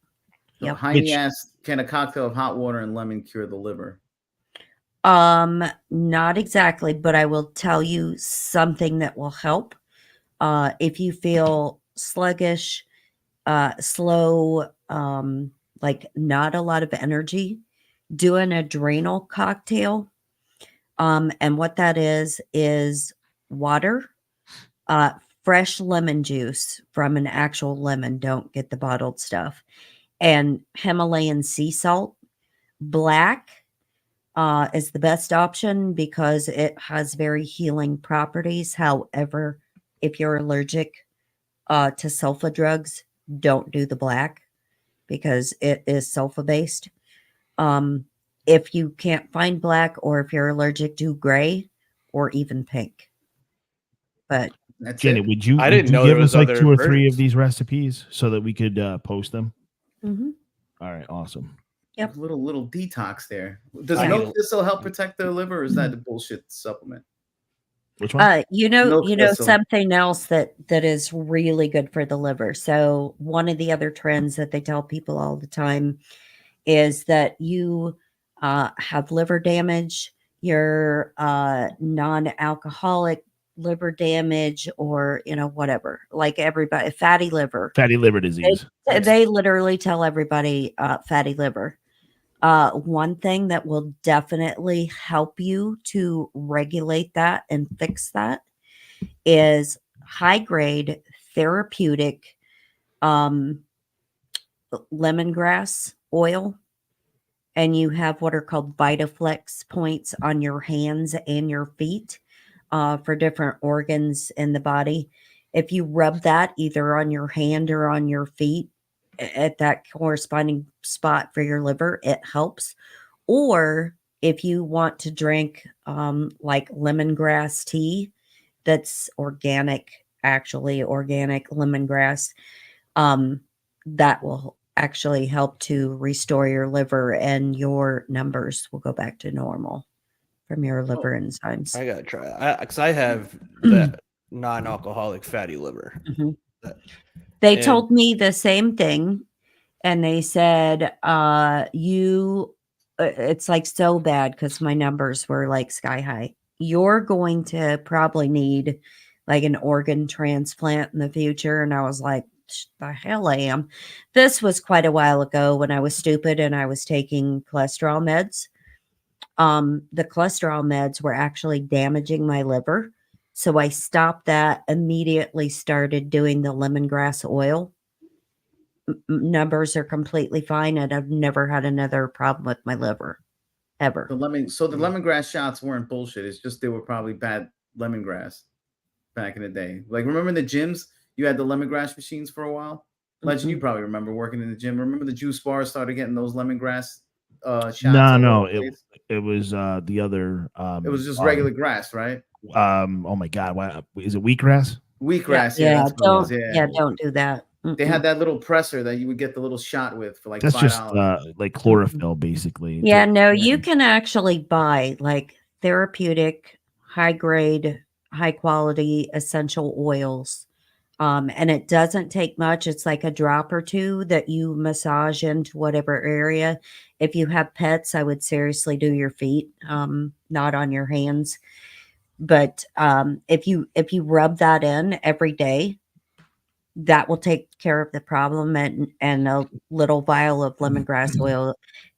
So Heine asked, can a cocktail of hot water and lemon cure the liver? Not exactly, but I will tell you something that will help. If you feel sluggish, slow, like not a lot of energy, do an adrenal cocktail. And what that is water, fresh lemon juice from an actual lemon. Don't get the bottled stuff. And Himalayan sea salt. Black is the best option because it has very healing properties. However, if you're allergic to sulfa drugs, don't do the black because it is sulfa based. If you can't find black or if you're allergic to gray or even pink. But Janet, would you didn't know give there us was like other 2 or 3 versions. of these recipes so that we could post them? Mhm. All right, awesome. Yep. Little detox there. Does Yeah. milk thistle help protect the liver, or is that a bullshit supplement? Which one? You Milk know thistle. something else that is really good for the liver. So one of the other trends that they tell people all the time is that you have liver damage, you're non-alcoholic liver damage, or whatever. Like everybody, fatty liver. Fatty liver disease. They literally tell everybody fatty liver. One thing that will definitely help you to regulate that and fix that is high grade therapeutic lemongrass oil. And you have what are called VitaFlex points on your hands and your feet for different organs in the body. If you rub that either on your hand or on your feet at that corresponding spot for your liver, it helps. Or if you want to drink like lemongrass tea, that's organic, actually organic lemongrass, that will actually help to restore your liver, and your numbers will go back to normal from your liver enzymes. I gotta try because I have that non-alcoholic fatty liver. Mhm. They And- told me the same thing, and they said, it's like so bad because my numbers were like sky high. You're going to probably need like an organ transplant in the future. And I was like, the hell I am. This was quite a while ago when I was stupid and I was taking cholesterol meds. The cholesterol meds were actually damaging my liver. So I stopped that, immediately started doing the lemongrass oil. Numbers are completely fine, and I've never had another problem with my liver ever. The lemongrass shots weren't bullshit. It's just they were probably bad lemongrass back in the day. Like, remember in the gyms, you had the lemongrass machines for a while? Legend, you probably remember working in the gym. Remember the juice bars started getting those lemongrass shots? No, it was the other. It was just regular grass, right? Oh my God, why is it wheatgrass? Wheatgrass, Yeah, that's what it is, don't do that. They had that little presser that you would get the little shot with for like That's $5. just like chlorophyll, basically. Yeah, no, you can actually buy like therapeutic, high grade, high quality essential oils. And it doesn't take much. It's like a drop or two that you massage into whatever area. If you have pets, I would seriously do your feet, not on your hands. But if you rub that in every day, that will take care of the problem. And a little vial of lemongrass oil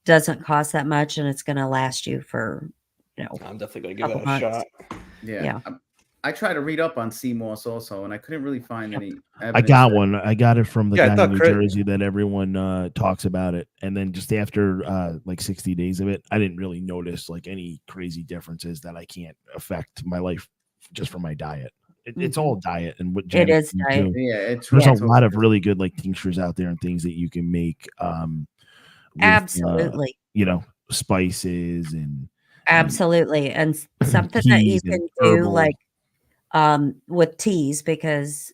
doesn't cost that much, and it's going to last you for, I'm definitely going to give couple that a months. shot. Yeah. I tried to read up on sea moss also, and I couldn't really find any evidence. I got one. I got it from the Yeah, I guy thought in New Chris- Jersey that everyone talks about it. And then just after like 60 days of it, I didn't really notice like any crazy differences that I can't affect my life just from my diet. It's all diet and what It is you diet. do. Yeah, There's a lot of really good like tinctures out there and things that you can make. With, Absolutely. Spices and Absolutely. And something that you teas and can do herbal. like with teas, because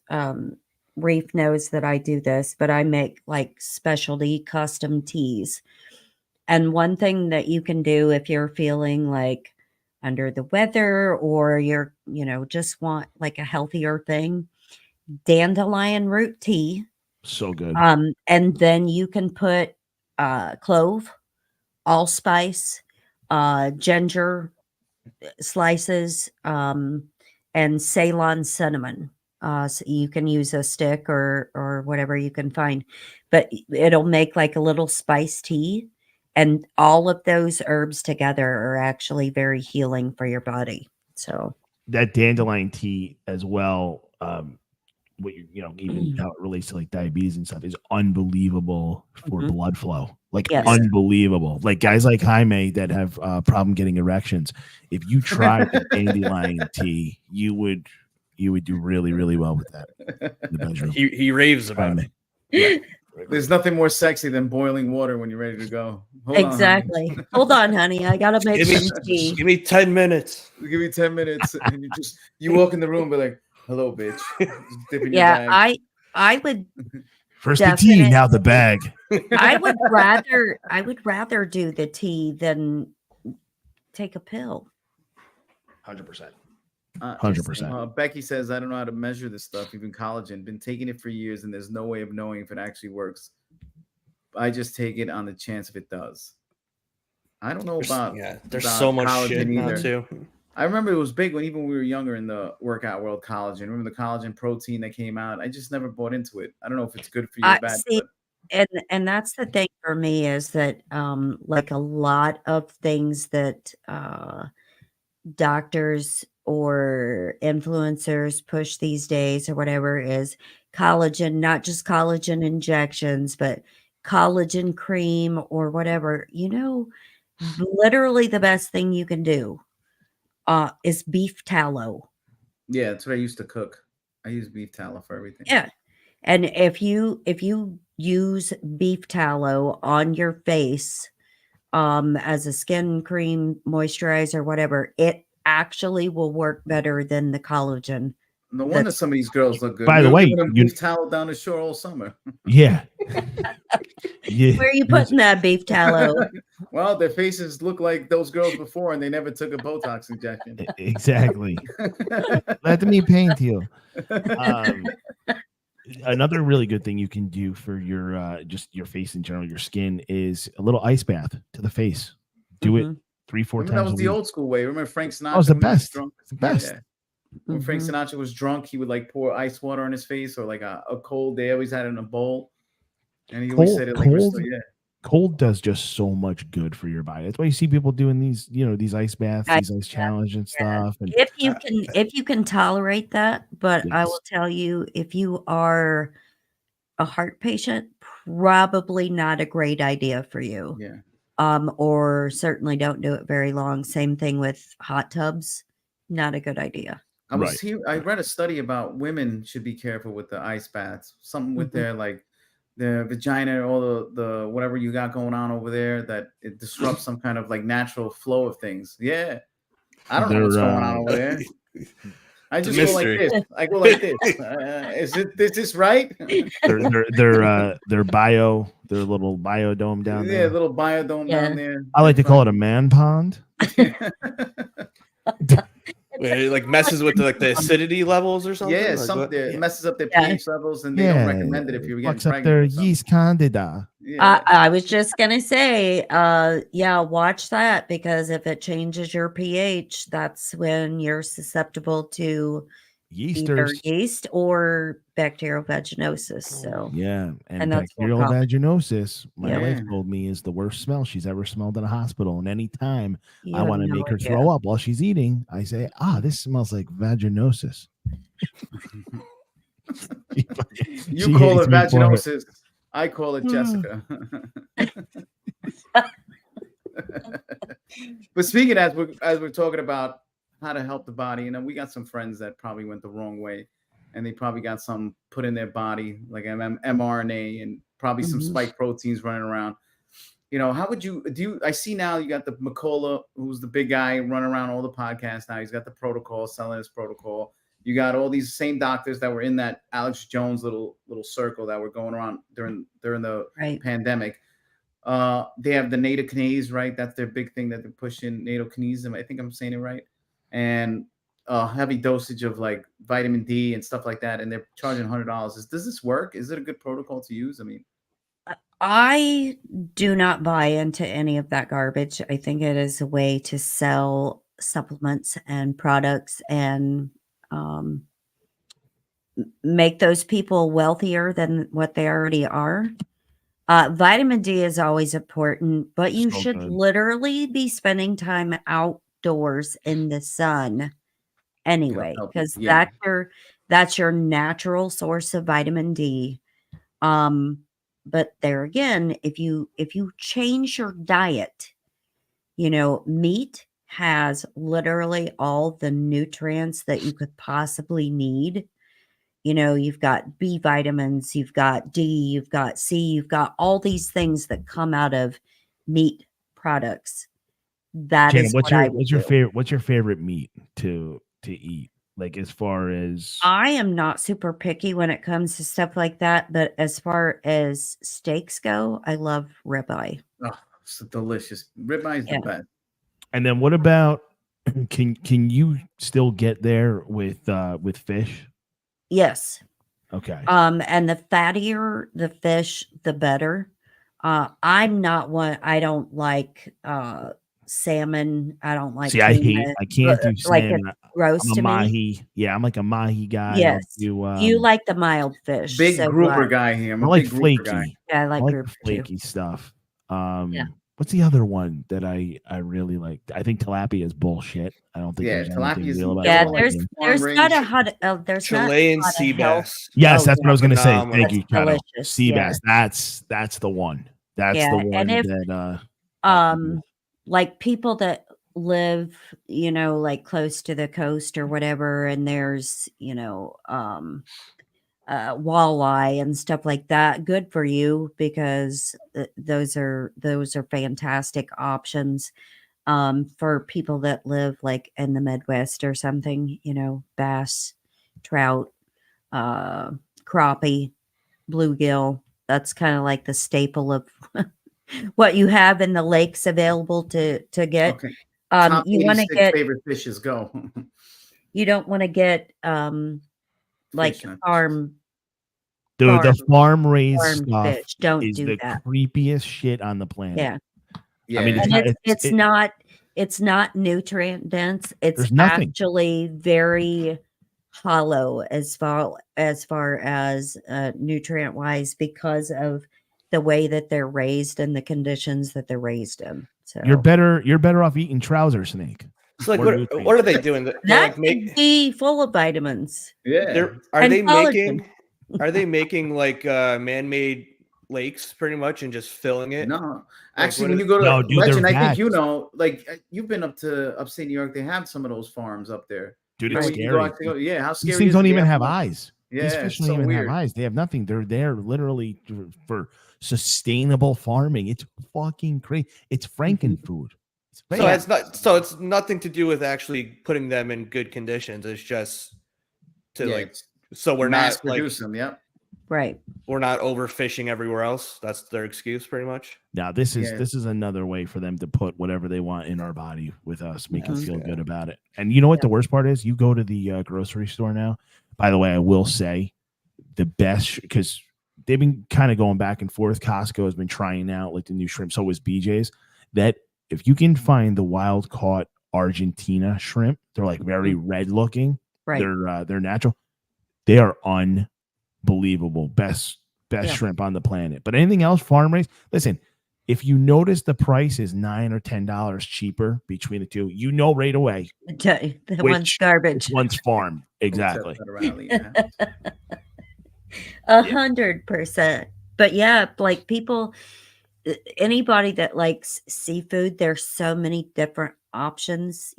Reef knows that I do this, but I make like specialty custom teas. And one thing that you can do if you're feeling like under the weather, or you're, just want like a healthier thing, dandelion root tea. So good. And then you can put clove, allspice, ginger slices, and Ceylon cinnamon. So you can use a stick or whatever you can find, but it'll make like a little spice tea. And all of those herbs together are actually very healing for your body. So that dandelion tea as well, what even how it relates to like diabetes and stuff is unbelievable for blood flow. Like unbelievable. Like guys like Jaime that have problem getting erections. If you try the dandelion tea, you would do really, really well with that in the bedroom. He raves about it. Yeah. There's nothing more sexy than boiling water when you're ready to go. Exactly. Hold on, honey. I gotta make some tea. Give me 10 minutes. Give me 10 minutes, and you walk in the room, and be like, "Hello, bitch." Just dipping your Yeah, bag. I would First the tea, definitely- now the bag. I would rather do the tea than take a pill. 100%. 100%. Becky says, I don't know how to measure this stuff, even collagen. Been taking it for years, and there's no way of knowing if it actually works. I just take it on the chance if it does. I don't know about there's about so much collagen shit now either. too. I remember it was big when we were younger in the workout world, collagen. Remember the collagen protein that came out? I just never bought into it. I don't know if it's good for you or bad. See, and that's the thing for me is that like a lot of things that doctors or influencers push these days or whatever is collagen, not just collagen injections, but collagen cream or whatever. Literally the best thing you can do is beef tallow. Yeah, that's what I used to cook. I use beef tallow for everything. Yeah. And if you use beef tallow on your face as a skin cream, moisturizer, whatever, it actually will work better than the collagen. No wonder some of these girls look good. By the way, beef tallow down the shore all summer. Yeah. Where are you putting that beef tallow? Well, their faces look like those girls before, and they never took a Botox injection. Exactly. Let me paint you. Another really good thing you can do for your just your face in general, your skin, is a little ice bath to the face. Do it 3-4 times. That was a the week. old school way. Remember Frank Sinatra? That was the when he best. drunk? The best. Yeah. When Frank Sinatra was drunk, he would like pour ice water on his face, or like a cold. They always had it in a bowl, and he always said it like cold does just so much good for your body. That's why you see people doing these, these ice baths, these ice challenge and stuff. And if you can tolerate that, but yes. I will tell you, if you are a heart patient, probably not a great idea for you. Yeah. Or certainly don't do it very long. Same thing with hot tubs. Not a good idea. I read a study about women should be careful with the ice baths. Something with their like the vagina or the whatever you got going on over there, that it disrupts some kind of like natural flow of things. Yeah. I don't know what's going on over there. I just go like this. I go like this. Is this right? Their little biodome down there. Yeah, little biodome down there. I like to call it a man pond. It like messes with the acidity levels or something. Yeah, it messes up their pH levels, and they don't recommend it if you're getting pregnant. Up their yeast candida. Yeah. I was just gonna say, watch that, because if it changes your pH, that's when you're susceptible to either yeast or bacterial vaginosis. So and bacterial vaginosis, my wife told me, is the worst smell she's ever smelled in a hospital. And anytime I want to make her throw up while she's eating, I say, this smells like vaginosis. You call it vaginosis. I call it Jessica. But speaking as we're talking about how to help the body, we got some friends that probably went the wrong way, and they probably got some put in their body, like mRNA and probably some spike proteins running around. How would I see now you got the McCullough, who's the big guy running around all the podcasts now. He's got the protocol, selling his protocol. You got all these same doctors that were in that Alex Jones little circle that were going around during the pandemic. They have the native kinase, right? That's their big thing that they're pushing, native kinase. I think I'm saying it right. And heavy dosage of like vitamin D and stuff like that. And they're charging $100. Does this work? Is it a good protocol to use? I do not buy into any of that garbage. I think it is a way to sell supplements and products and make those people wealthier than what they already are. Vitamin D is always important, but you should literally be spending time outdoors in the sun anyway, because that's your natural source of vitamin D. But there again, if you change your diet, meat has literally all the nutrients that you could possibly need. You've got B vitamins, you've got D, you've got C, you've got all these things that come out of meat products. That Janet, is what's your favorite meat to eat? Like, as far as, I am not super picky when it comes to stuff like that, but as far as steaks go, I love ribeye. Oh, it's delicious. Ribeye is the best. And then what about Can you still get there with fish? Yes. Okay. And the fattier the fish, the better. I'm not one. I don't like salmon. I don't like. See, I tuna. can't do Like salmon. it's gross I'm a to me. mahi. Yeah, I'm like a mahi guy. Yes, You you like the mild fish. Big so grouper guy here. I'm I a like big grouper guy. flaky. Yeah, I I like like grouper the too. flaky stuff. Yeah. What's the other one that I really like? I think tilapia is bullshit. I don't think Yeah, there's anything tilapia's- real about Yeah, all tilapia. there's farm not a raised. hot. There's not Chilean a lot sea of health. bass. Yes, Oh, that's what I was gonna say. Phenomenal. Thank you, That's Shadow. delicious, Sea yeah. bass. That's the one. That's Yeah, the one and if that like people that live, like close to the coast or whatever, and there's, walleye and stuff like that, good for you because those are fantastic options. For people that live like in the Midwest or something, bass, trout, crappie, bluegill. That's kind of like the staple of what you have in the lakes available to get. Okay. Top You want to 86 get, favorite fishes. Go. you don't want to get like Fish nuts. farm dude, the farm raised farm stuff fish. Don't is do the that. creepiest shit on the planet. Yeah. Yeah. I mean, And it's it's not nutrient dense. It's There's nothing. actually very hollow as far as nutrient wise because of the way that they're raised and the conditions that they're raised in. So you're better off eating trouser snake. It's like More what nutrients. are they doing? They're that like could be full of vitamins. yeah. are And they collagen. making like man-made lakes pretty much and just filling it? No, actually, what when is- you go to No, dude, Legend, they're I think you vats. know, like you've been up to upstate New York. They have some of those farms up there. Dude, You know, it's where you can go scary. out to go- yeah, how scary These things is it? don't They even have one- eyes. Yeah, These fish it's don't so even weird. have eyes. They have nothing. They're there literally for sustainable farming. It's fucking crazy. It's frankenfood. It's So fake. it's nothing to do with actually putting them in good conditions. It's just to Yeah, like it's so we're mass not like produce them. Yep. Right. we're not overfishing everywhere else. That's their excuse pretty much. Now this Yeah. is another way for them to put whatever they want in our body with us, make us Mhm. feel good about it. And you know what the worst part is? You go to the grocery store now. By the way, I will say the best because they've been kind of going back and forth. Costco has been trying out like the new shrimp. So is BJ's. That if you can find the wild caught Argentina shrimp, they're like very red looking. Right. They're natural. They are unbelievable. Best Yeah. shrimp on the planet. But anything else farm raised? Listen, if you notice the price is $9 or $10 cheaper between the two, you know right away The one's which garbage. one's farm. Exactly. Except for around the house. 100%. But yeah, like people, anybody that likes seafood, there's so many different options,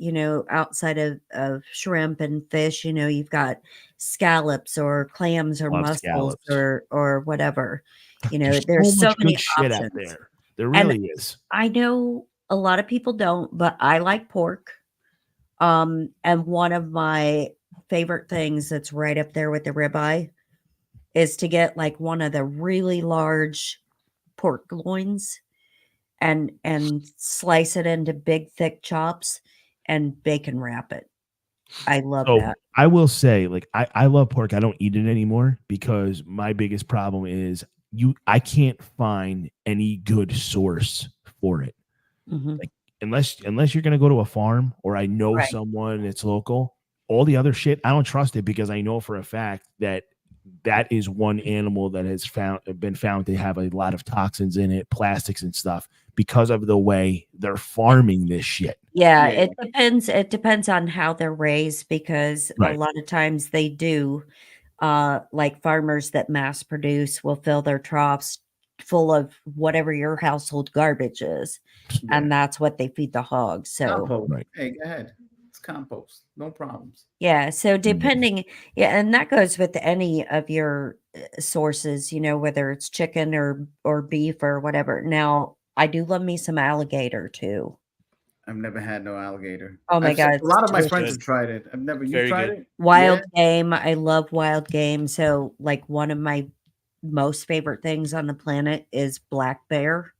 outside of shrimp and fish. You've got scallops or clams or Love mussels scallops. or whatever. There's There's so much many good shit options. out there. There really is. I know a lot of people don't, but I like pork. And one of my favorite things that's right up there with the ribeye is to get like one of the really large pork loins and slice it into big thick chops and bacon wrap it. I love So that. I will say, like, I love pork. I don't eat it anymore because my biggest problem is I can't find any good source for it. Mhm. Like unless you're gonna go to a farm or I know Right. someone that's local, all the other shit, I don't trust it because I know for a fact that is one animal that has been found to have a lot of toxins in it, plastics and stuff, because of the way they're farming this shit. Yeah, Yeah. it depends on how they're raised because Right. a lot of times they do like farmers that mass produce will fill their troughs full of whatever your household garbage is, and that's what they feed the hogs. So Compost. Right. Hey, go ahead. It's compost. No problems. yeah, so depending, and that goes with any of your sources, whether it's chicken or beef or whatever. Now, I do love me some alligator too. I've never had no alligator. Oh my God, A lot of my it's friends good. have tried it. I've never. You Very tried good. it? Wild game. I love wild game. So, like, one of my most favorite things on the planet is black bear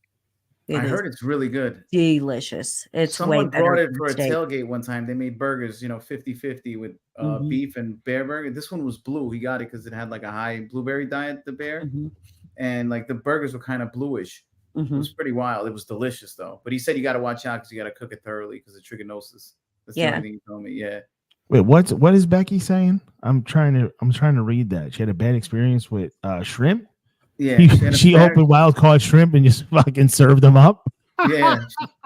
I heard it's really good. delicious. It's Someone way better brought it than for a steak. tailgate one time. They made burgers, 50-50 with Mhm. beef and bear burger. This one was blue. He got it because it had like a high blueberry diet, the bear. Mhm. And like the burgers were kind of bluish. It Mhm. was pretty wild. It was delicious though. But he said you got to watch out because you got to cook it thoroughly because of trichinosis. That's the Yeah. only thing he told me. Yeah. Wait, what is Becky saying? I'm trying to read that. She had a bad experience with shrimp. Yeah. She opened wild caught shrimp and just fucking served them up. Yeah.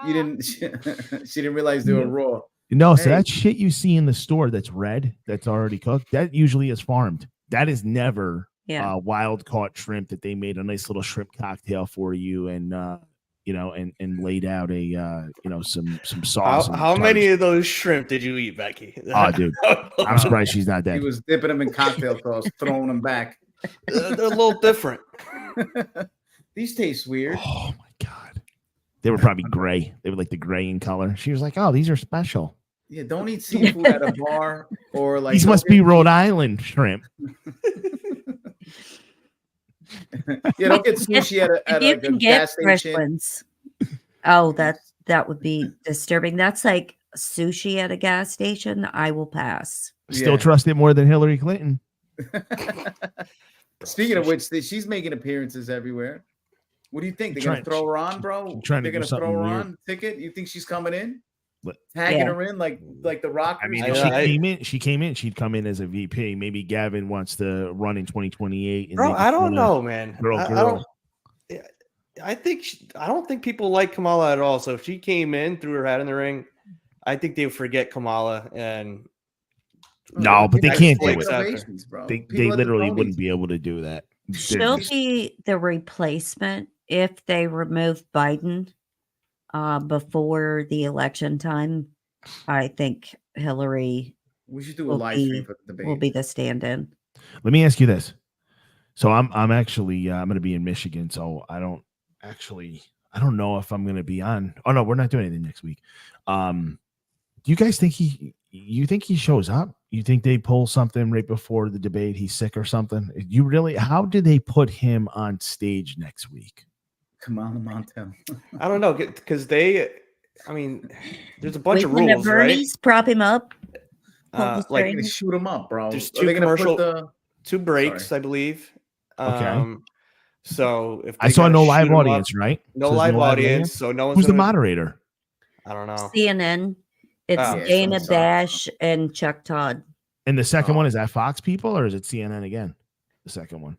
She didn't realize they were raw. No, so Hey. that shit you see in the store that's red, that's already cooked, that usually is farmed. That is never Yeah. wild caught shrimp that they made a nice little shrimp cocktail for you and and laid out a some sauce. How many of those shrimp did you eat, Becky? Oh, dude, I'm surprised she's not He dead. was dipping them in cocktail sauce, throwing them back. They're a little different. These taste weird. Oh my god, they were probably gray. They were like the gray in color. She was like, "Oh, these are special. Yeah, don't eat seafood at a bar or like These must be Rhode Island shrimp." Yeah, don't get sushi at You a can get gas fresh station. ones. Oh, that would be disturbing. That's like sushi at a gas station. I will pass. Still Yeah. trust it more than Hillary Clinton. Speaking of which, she's making appearances everywhere. What do you think? They're gonna Trying- throw her on, bro? trying to They're do gonna throw something her weird. on ticket? You think she's coming in? What? Tagging Yeah. her in like the Rockers? I mean, I- if I- she came in, she'd come in as a VP. Maybe Gavin wants to run in 2028. And Bro, they I just don't wanna- know, man. Girl. I don't think people like Kamala at all. So if she came in, threw her hat in the ring, I think they would forget Kamala and No, but they People can't have do like it. ovations, bro. They People at the literally ponies. wouldn't be able to do that. She'll be the replacement if they remove Biden before the election time. I think Hillary We should do a will live stream be- for the debate. will be the stand-in. Let me ask you this. So I'm actually I'm going to be in Michigan, so I don't know if I'm going to be on. Oh no, we're not doing anything next week. Do you guys think you think he shows up? You think they pull something right before the debate? He's sick or something? How did they put him on stage next week? Kamala Montel. I don't know because there's a bunch of Weekend at rules, right? Bernie's, prop him up. pull the Like They're gonna string. shoot him up, bro. There's Are two they gonna put commercial- 2 breaks, I believe. Okay. So if I they saw gotta no shoot live 'em up- audience, right? no Says live audience, so no one's Who's the gonna- moderator? I don't know. CNN. It's Oh. Yeah, Dana some Bash and Chuck Todd. And the second Oh. one, is that Fox people or is it CNN again? The second one.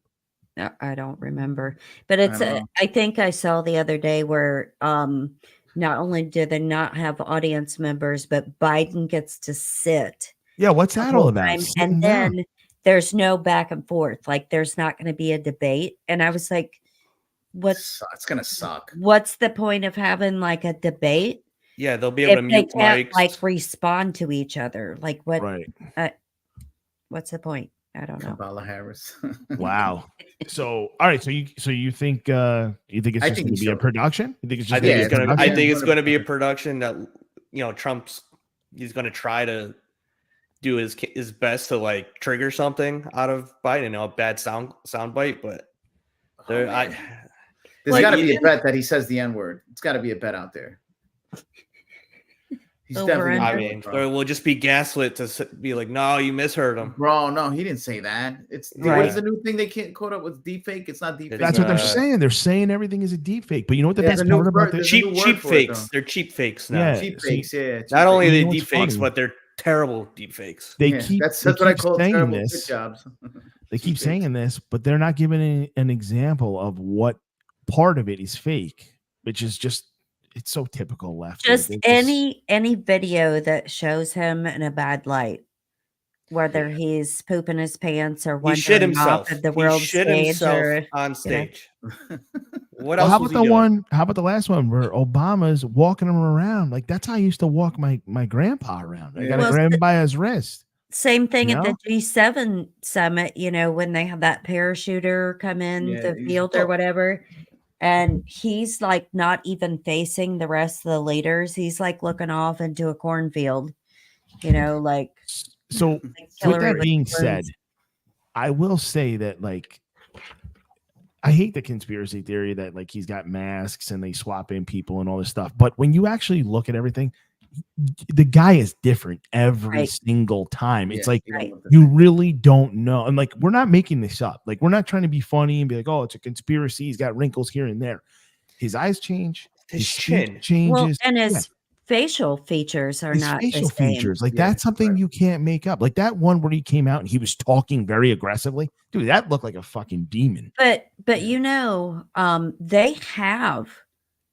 I don't remember, but it's. don't know. I think I saw the other day where not only do they not have audience members, but Biden gets to sit Yeah, what's the that whole all about? time, Sitting and down. then there's no back and forth. Like there's not going to be a debate. And I was like, "What's It's gonna suck. the point of having like a debate Yeah, they'll be able if to they mute can't mics. like respond to each other? Like what? Right. What's the point? I don't know." Kamala Harris. Wow. So all right. So you think it's I just think going to he be a showed. production? You think it's I just think Yeah, it's gonna. I production. think it's gonna be a production that Trump's. He's gonna try to do his best to like trigger something out of Biden. A bad sound bite, but there, man. There's Like, got to be a even- bet that he says the N word. It's got to be a bet out there. He's Over definitely. under. I gonna do it, mean, bro. or we'll just be gaslit to be like, no, you misheard him. Bro, no, he didn't say that. It's what Right. is the new thing they can't caught up with? Deep fake. It's not deep fake. That's what they're Uh, saying. They're saying everything is a deep fake. But you know what the There's best a new part about ver- this? there's a new Cheap word for it, fakes. though. They're cheap fakes now. Yeah. Cheap see, fakes, yeah. cheap Not only are You they know deep what's fakes, funny? but they're terrible deep fakes. They Yeah, keep that's they what I keep call saying terrible this. fit jobs. They keep Cheap saying fakes. this, but they're not giving an example of what part of it is fake, which is just it's so typical left. Just They any video that shows him in a bad light, whether he's pooping his pants or He shit wandering off himself. at the He world shit stage, himself or on stage. What Well, else? how was about he the doing? one? How about the last one where Obama's walking him around? Like that's how I used to walk my grandpa around. I Yeah. gotta Well, grab him by his wrist. same thing at No? the G7 summit, when they have that parachuter come in Yeah, the he's field or dope. whatever. And he's like not even facing the rest of the leaders. He's like looking off into a cornfield, like So like with Hillary that being Clinton's- said, I will say that like I hate the conspiracy theory that like he's got masks and they swap in people and all this stuff. But when you actually look at everything, the guy is different every Right. single time. It's Yeah, like you don't look the you same. really don't know. And like, we're not making this up. Like, we're not trying to be funny and be like, oh, it's a conspiracy. He's got wrinkles here and there. His eyes change. His speech chin. changes. Well, and Yeah. his facial features are His not facial the same. features, like Yeah, that's something correct. you can't make up. Like that one where he came out and he was talking very aggressively, dude. That looked like a fucking demon. But you know, they have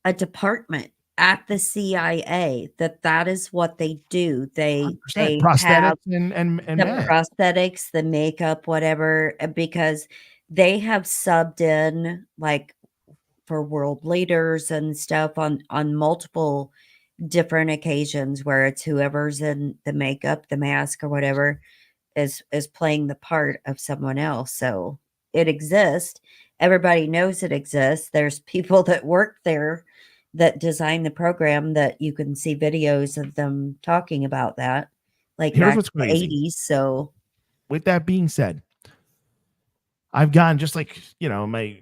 a department at the CIA that is what they do. They 100%. have Prosthetics and the masks. prosthetics, the makeup, whatever, because they have subbed in like for world leaders and stuff on multiple different occasions where it's whoever's in the makeup, the mask, or whatever is playing the part of someone else. So it exists. Everybody knows it exists. There's people that work there that design the program that you can see videos of them talking about that, like Here's back what's in the crazy. 80s. So With that being said, I've gone just like, you know, my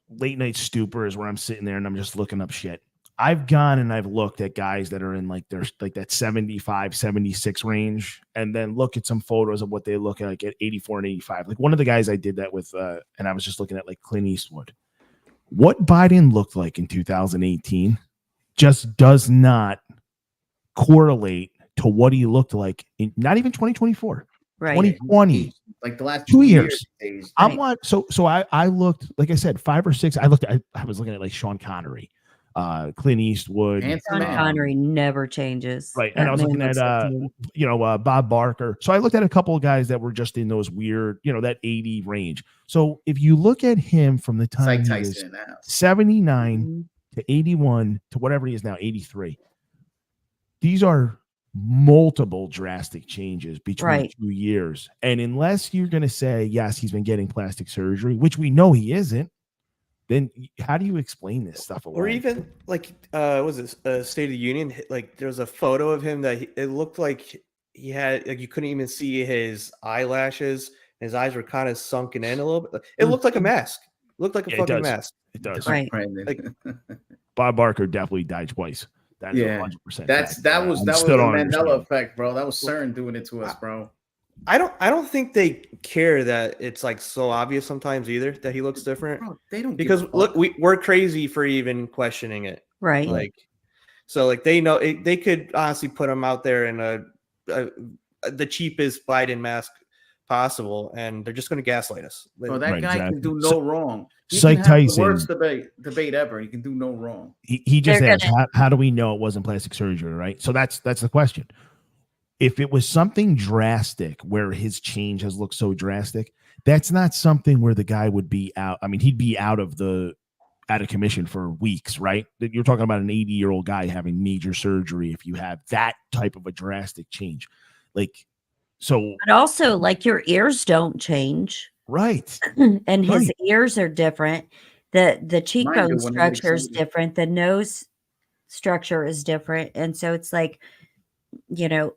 late night stupor is where I'm sitting there and I'm just looking up shit. I've gone and I've looked at guys that are in like there's like that 75, 76 range, and then look at some photos of what they look like at 84 and 85. Like one of the guys I did that with, and I was just looking at like Clint Eastwood. What Biden looked like in 2018 just does not correlate to what he looked like in not even 2024, right. 2020. Like the last 2 years. days. I'm what so I looked, like I said, 5 or 6. I was looking at like Sean Connery, Clint Eastwood, Handsome Sean man. Connery never changes. right, and That I was man looking at looks the same. Bob Barker. So I looked at a couple of guys that were just in those weird, that 80 range. So if you look at him from the It's time like he was Tyson now. 79 Mhm. to 81 to whatever he is now, 83, these are multiple drastic changes between Right. 2 years. And unless you're going to say, yes, he's been getting plastic surgery, which we know he isn't, then how do you explain this stuff away? Or even like, was it State of the Union? Like, there was a photo of him that it looked like he had, like, you couldn't even see his eyelashes. His eyes were kind of sunken in a little bit. It looked like a mask. It looked like a Yeah, it fucking does. mask. It does. Right. Brandon. Like- Bob Barker definitely died twice. That is Yeah. 100%. that was I the still don't Mandela understand. effect, bro. That was CERN doing it to us, bro. I don't think they care that it's like so obvious sometimes either that he looks different. Bro, they don't give Because a fuck. look, we're crazy for even questioning it. Right. Like, so like they know they could honestly put him out there in the cheapest Biden mask possible, and they're just going to gaslight us. Bro, that Right, guy exactly. can do no wrong. He Psych can have Tyson. the worst debate ever. He can do no wrong. He just They're asked, how do we know it wasn't plastic surgery, right? So that's the question. If it was something drastic where his change has looked so drastic, that's not something where the guy would be out. I mean, he'd be out of commission for weeks, right? You're talking about an 80-year-old guy having major surgery if you have that type of a drastic change. Like, so, But also, like, your ears don't change, right. and his Right. ears are different. The cheekbone when they make structure is surgery. different. The nose structure is different, and so it's like,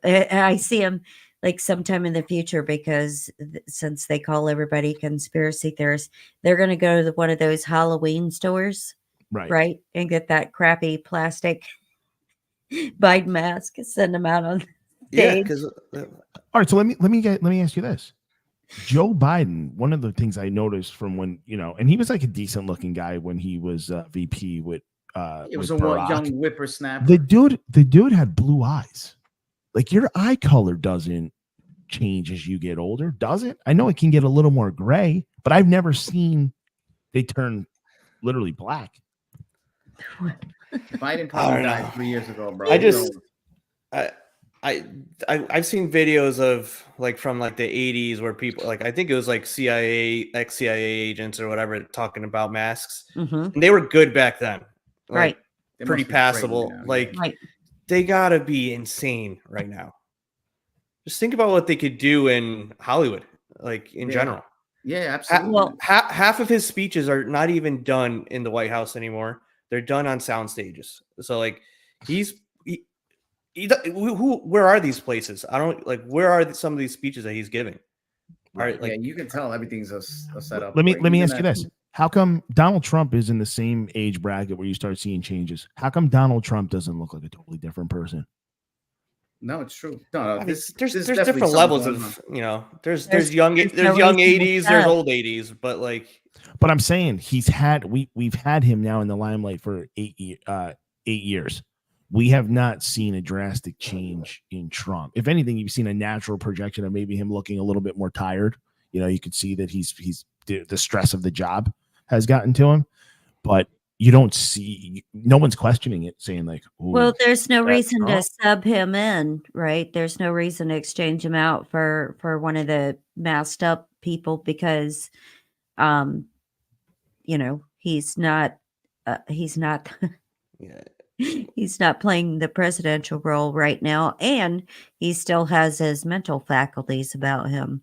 I see him like sometime in the future because since they call everybody conspiracy theorists, they're going to go to one of those Halloween stores, Right. right, and get that crappy plastic Biden mask, send them out on Yeah, stage. because All right, so let me ask you this. Joe Biden, one of the things I noticed from when, and he was like a decent looking guy when he was VP with It was with a Barack. young whippersnapper. The dude had blue eyes. Like, your eye color doesn't change as you get older, does it? I know it can get a little more gray, but I've never seen they turn literally black. Biden probably I don't died know. 3 years ago, bro. I Who just- knows? I've seen videos of like from like the 80s where people like I think it was like ex-CIA agents or whatever talking about masks, Mhm. and they were good back then. Like, Right. They pretty must be crazy passable. now, Like, yeah. Right. they gotta be insane right now. Just think about what they could do in Hollywood, like in Yeah. general. Yeah, absolutely. Well, Half of his speeches are not even done in the White House anymore. They're done on sound stages. So like where are these places? I don't like where are some of these speeches that he's giving? All right, like yeah, you can tell everything's a setup. Let me Like, even ask you that- this. How come Donald Trump is in the same age bracket where you start seeing changes? How come Donald Trump doesn't look like a totally different person? No, it's true. No, I mean, this there's definitely different something levels going on. of, you know, there's There's young no reason to 80s, there's tell. old 80s, but like But I'm saying we've had him now in the limelight for 8 years. We have not seen a drastic change in Trump. If anything, you've seen a natural projection of maybe him looking a little bit more tired. You know, you could see that he's the stress of the job has gotten to him, but you don't see, no one's questioning it, saying like, Well, there's no that's reason to Trump. sub him in, right? There's no reason to exchange him out for one of the masked up people because, you know, he's not yeah. he's not playing the presidential role right now, and he still has his mental faculties about him.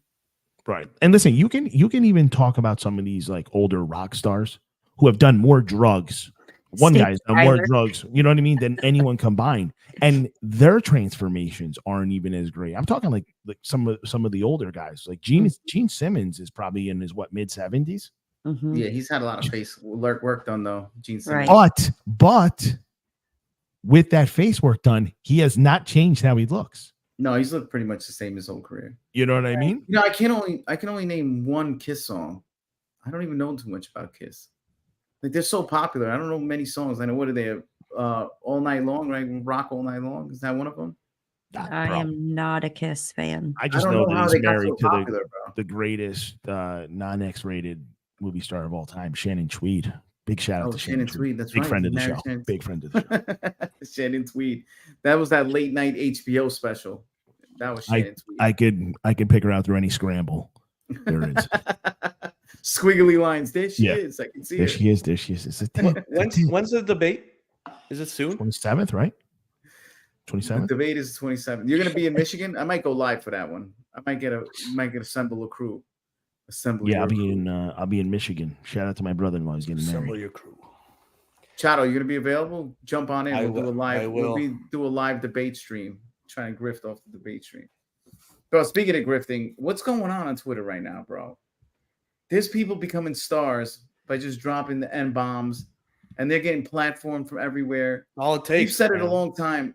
Right. And listen, you can even talk about some of these like older rock stars who have done more drugs. One Steve guy's done more Tyler. drugs, you know what I mean, than anyone combined. And their transformations aren't even as great. I'm talking like some of the older guys. Like Gene Simmons is probably in his mid 70s. Mhm. Yeah, he's had a lot of face work done though. Gene Simmons. Right. But with that face work done, he has not changed how he looks. No, he's looked pretty much the same his whole career. You know what I mean? You know, I can only name one Kiss song. I don't even know too much about Kiss. Like they're so popular. I don't know many songs. I know what are they? All Night Long, right? Rock All Night Long. Is that one of them? I am not a Kiss fan. I just don't know know how that they he's got married so to popular, bro. the greatest non-X-rated movie star of all time, Shannon Tweed. Big shout out to Shannon Tweed. That's big right. friend of the Married show. Shannon Big friend of the show. Shannon Tweed. That was that late night HBO special. That was Shannon Tweed. I could pick her out through any scramble. There is. Squiggly lines. There she Yeah. is. I can see There it. she is. There she is. It's When's the debate? Is it soon? 27th, right? The 27th. debate is 27th. You're gonna be in Michigan. I might go live for that one. I might get assemble a crew. Yeah, I'll be in Michigan. Shout out to my brother-in-law. He's getting Assemble married. your crew. Chato, you're gonna be available? Jump on in. I We'll do a will. live. I will. We'll do a live debate stream. Try and grift off the debate stream. Bro, speaking of grifting, what's going on Twitter right now, bro? There's people becoming stars by just dropping the N-bombs, and they're getting platformed from everywhere. All it takes. You've said it a man. long time.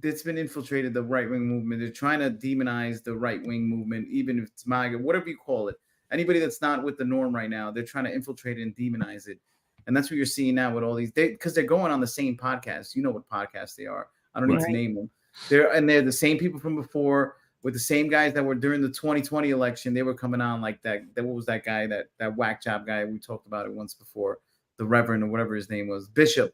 It's been infiltrated the right-wing movement. They're trying to demonize the right-wing movement, even if it's MAGA, whatever you call it. Anybody that's not with the norm right now, they're trying to infiltrate it and demonize it. And that's what you're seeing now with all these, because they're going on the same podcasts. You know what podcasts they are. I don't need to name them. They're the same people from before, with the same guys that were during the 2020 election. They were coming on like that. What was that guy, that whack job guy? We talked about it once before. The Reverend or whatever his name was. Bishop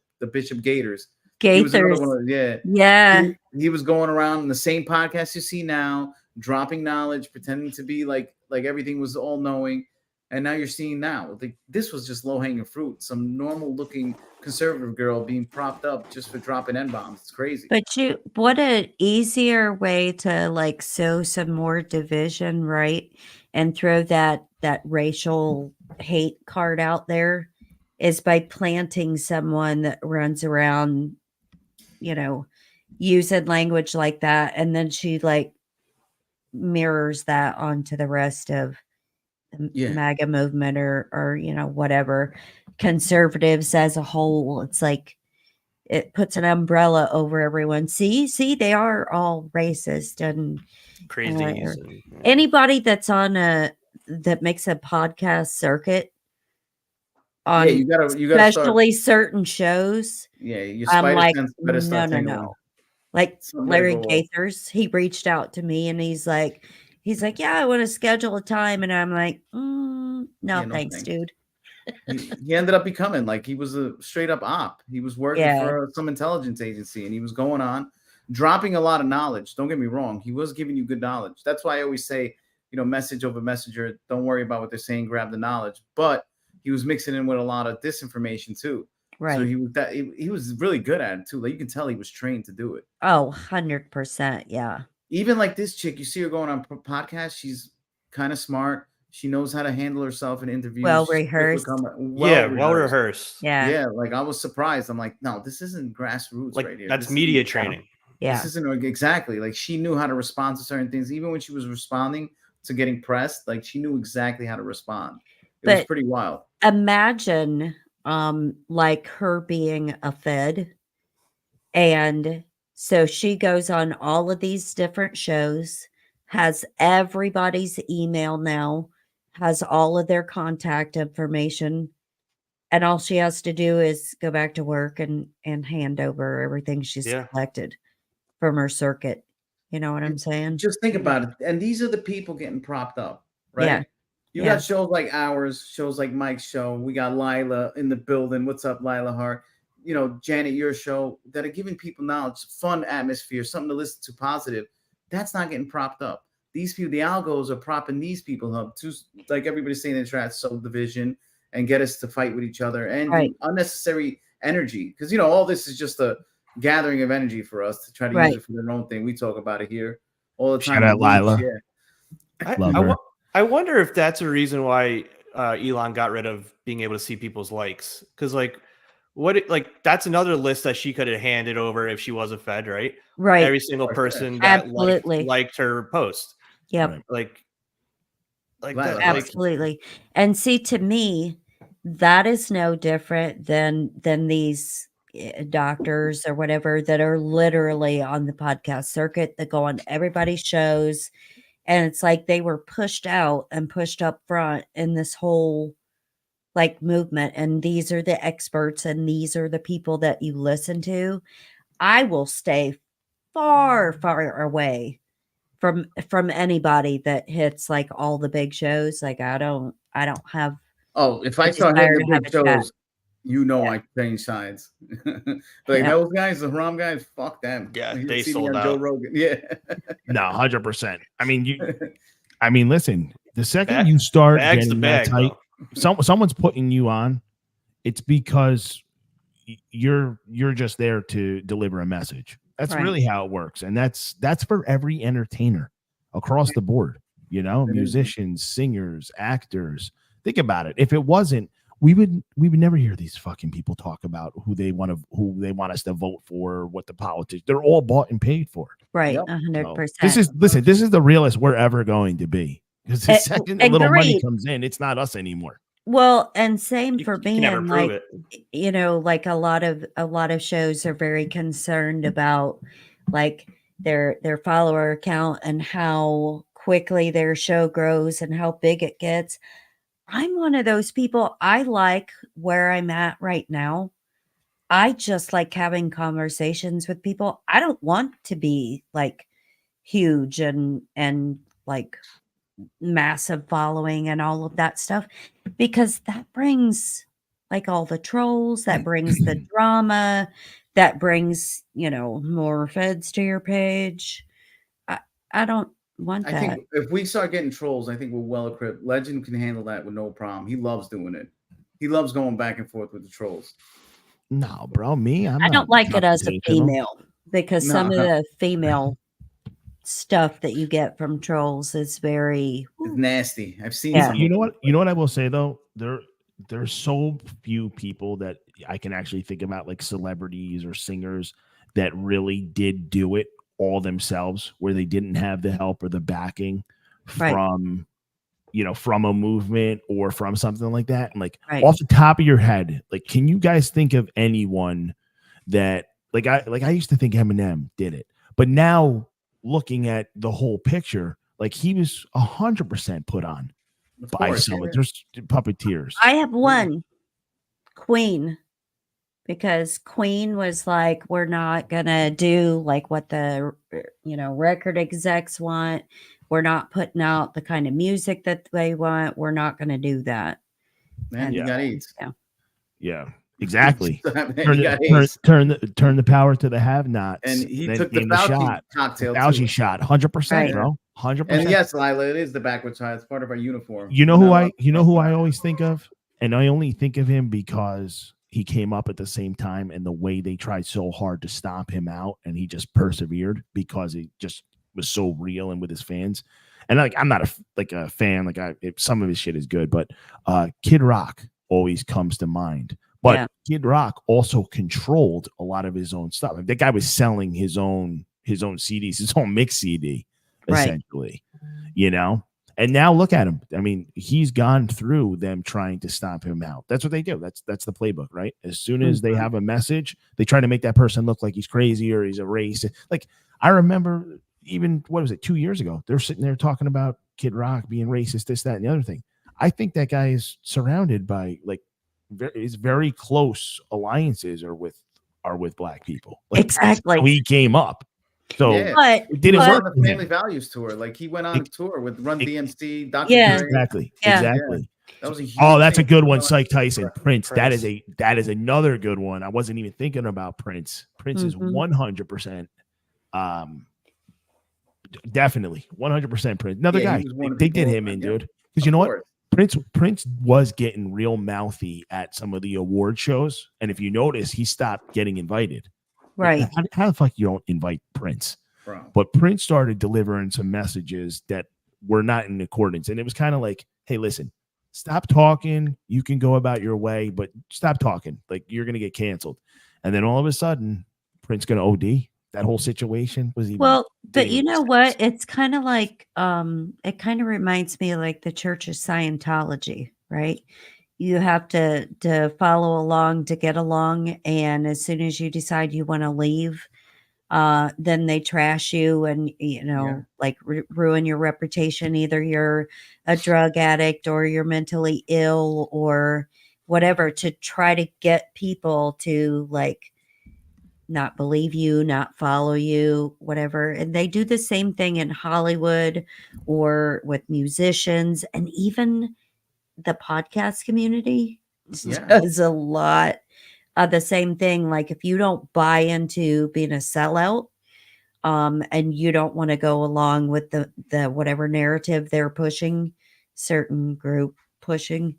Gators. He was another one of, Yeah. He was going around in the same podcast you see now, dropping knowledge, pretending to be like everything was all knowing. And now you're seeing now, like this was just low hanging fruit. Some normal looking conservative girl being propped up just for dropping N-bombs. It's crazy. But what an easier way to like sow some more division, right? And throw that racial hate card out there is by planting someone that runs around, you know, using language like that. And then she like mirrors that onto the rest of the MAGA movement or, you know, whatever, conservatives as a whole. It's like, it puts an umbrella over everyone. See, they are all racist and crazy. Anybody that's that makes a podcast circuit on you gotta especially certain shows. Yeah, your I'm spider like, sense better start tingling. no. Like Larry Gaithers, he reached out to me and he's like, yeah, I want to schedule a time. And I'm like, no, thanks, dude. He ended up becoming like, he was a straight up op. He was working for some intelligence agency and he was going on dropping a lot of knowledge. Don't get me wrong. He was giving you good knowledge. That's why I always say, you know, message over messenger. Don't worry about what they're saying. Grab the knowledge. But he was mixing in with a lot of disinformation too. Right. So he was really good at it too. Like you can tell he was trained to do it. Oh, 100%. Yeah. Even like this chick, you see her going on podcast. She's kind of smart. She knows how to handle herself in interviews. Well rehearsed. Well rehearsed. Yeah. Like I was surprised. I'm like, no, this isn't grassroots like, right here. That's media training. Yeah. This isn't exactly like she knew how to respond to certain things. Even when she was responding to getting pressed, like she knew exactly how to respond. It was pretty wild. imagine like her being a Fed, and so she goes on all of these different shows, has everybody's email now, has all of their contact information, and all she has to do is go back to work and hand over everything she's Yeah. collected from her circuit. You know what I'm saying? Just think about it. And these are the people getting propped up, right? Yeah. You Yeah. got shows like ours, shows like Mike's show. We got Lila in the building. What's up, Lila Hart? You know, Janet, your show, that are giving people knowledge, fun atmosphere, something to listen to, positive. That's not getting propped up. These people, the algos are propping these people up to, like everybody's saying, in chat, sow division and get us to fight with each other and Right. do unnecessary energy. Because, you know, all this is just a gathering of energy for us to try to Right. use it for their own thing. We talk about it here all the time. Shout out Lila. Yeah. Love her. I wonder if that's a reason why Elon got rid of being able to see people's likes. Because that's another list that she could have handed over if she was a Fed, right? Right. Every single person that Absolutely. liked her post. Yep. Right. Like Right. that. Absolutely. And see, to me, that is no different than these doctors or whatever that are literally on the podcast circuit that go on everybody's shows. And it's like they were pushed out and pushed up front in this whole like movement. And these are the experts and these are the people that you listen to. I will stay far, far away from anybody that hits like all the big shows. Like I don't have. Oh, if I a start desire hitting to the big have a chat. shows, you know Yeah. I change sides. Like Yeah. those guys, the Haram guys, fuck them. Yeah, You they see me sold on Joe out. Rogan. Yeah. No, 100%. I mean, listen, the second Bag- you start bag's the getting that bag, tight, someone's putting you on, it's because you're just there to deliver a message. That's Right. really how it works. And that's for every entertainer across the board, you know, It is. musicians, singers, actors. Think about it. If it wasn't, we would never hear these fucking people talk about who they want us to vote for, what the politics. They're all bought and paid for. Right. Yep. 100%. This is the realest we're ever going to be. Because the second a little money agreed. comes in, it's not us anymore. Well, and same You for can me. never And prove like, it. you know, like a lot of shows are very concerned about like their follower count and how quickly their show grows and how big it gets. I'm one of those people. I like where I'm at right now. I just like having conversations with people. I don't want to be like huge and like massive following and all of that stuff, because that brings like all the trolls, that brings the drama, that brings, you know, more feds to your page. I don't want I that. think if we start getting trolls, I think we're well equipped. Legend can handle that with no problem. He loves doing it. He loves going back and forth with the trolls. No, bro, me. I don't like it as a female because some of No. the female stuff that you get from trolls is very It's nasty. I've seen Yeah. some. You know what I will say though? There's so few people that I can actually think about, like celebrities or singers, that really did do it all themselves, where they didn't have the help or the backing Right. from, you know, from a movement or from something like that. And like Right. off the top of your head, like, can you guys think of anyone that I used to think Eminem did it, but now looking at the whole picture, like he was 100% put on Of by course, someone. yeah. There's puppeteers. I have one, Queen, because Queen was like, we're not gonna do like what the record execs want. We're not putting out the kind of music that they want. We're not gonna do that. Man, you Yeah. got AIDS. Yeah. Yeah, exactly. Man, turn, you got the, AIDS. turn the power to the have-nots. And he then took the aim Fauci cocktail too. Fauci shot, 100%, Right. bro, 100%. And yes, Lila, it is the backwards side. It's part of our uniform. You know We're who not I allowed- you know who I always think of, and I only think of him because he came up at the same time, and the way they tried so hard to stomp him out, and he just persevered because he just was so real and with his fans. And like, I'm not a fan. Like, some of his shit is good, but Kid Rock always comes to mind. But Yeah. Kid Rock also controlled a lot of his own stuff. Like, that guy was selling his own CDs, his own mix CD, Right. essentially. You know. And now look at him. I mean, he's gone through them trying to stomp him out. That's what they do. That's the playbook, right? As soon as they have a message, they try to make that person look like he's crazy or he's a racist. Like I remember even, what was it, 2 years ago, they're sitting there talking about Kid Rock being racist, this, that, and the other thing. I think that guy is surrounded by like his very close alliances are with black people. Like, Exactly. he came up. So but it didn't He was work. on the Family Values tour. Like he went on a tour with Run DMC, Dr. Yeah. Dre. Exactly. Yeah. Exactly. That was a huge That's a thing. good one. Psych Tyson, Prince. Prince. That is another good one. I wasn't even thinking about Prince. Prince is Mhm. 100%. Definitely 100% Prince. Another Yeah, guy. he was one of They the did people, him in, yeah. dude. Because you know Of what? course. Prince was getting real mouthy at some of the award shows, and if you notice, he stopped getting invited. right. How the fuck you don't invite Prince? Bro. But Prince started delivering some messages that were not in accordance. And it was kind of like, hey, listen, stop talking. You can go about your way, but stop talking. Like you're going to get canceled. And then all of a sudden, Prince going to OD. That whole situation was even. Well, but didn't you even know make what? sense. It's kind of like it kind of reminds me of like the Church of Scientology, right? You have to follow along to get along, and as soon as you decide you want to leave, then they trash you and like ruin your reputation. Either you're a drug addict or you're mentally ill or whatever, to try to get people to like not believe you, not follow you, whatever. And they do the same thing in Hollywood or with musicians, and even the podcast community Yeah. does a lot of the same thing. Like if you don't buy into being a sellout, and you don't want to go along with the whatever narrative they're pushing, certain group pushing,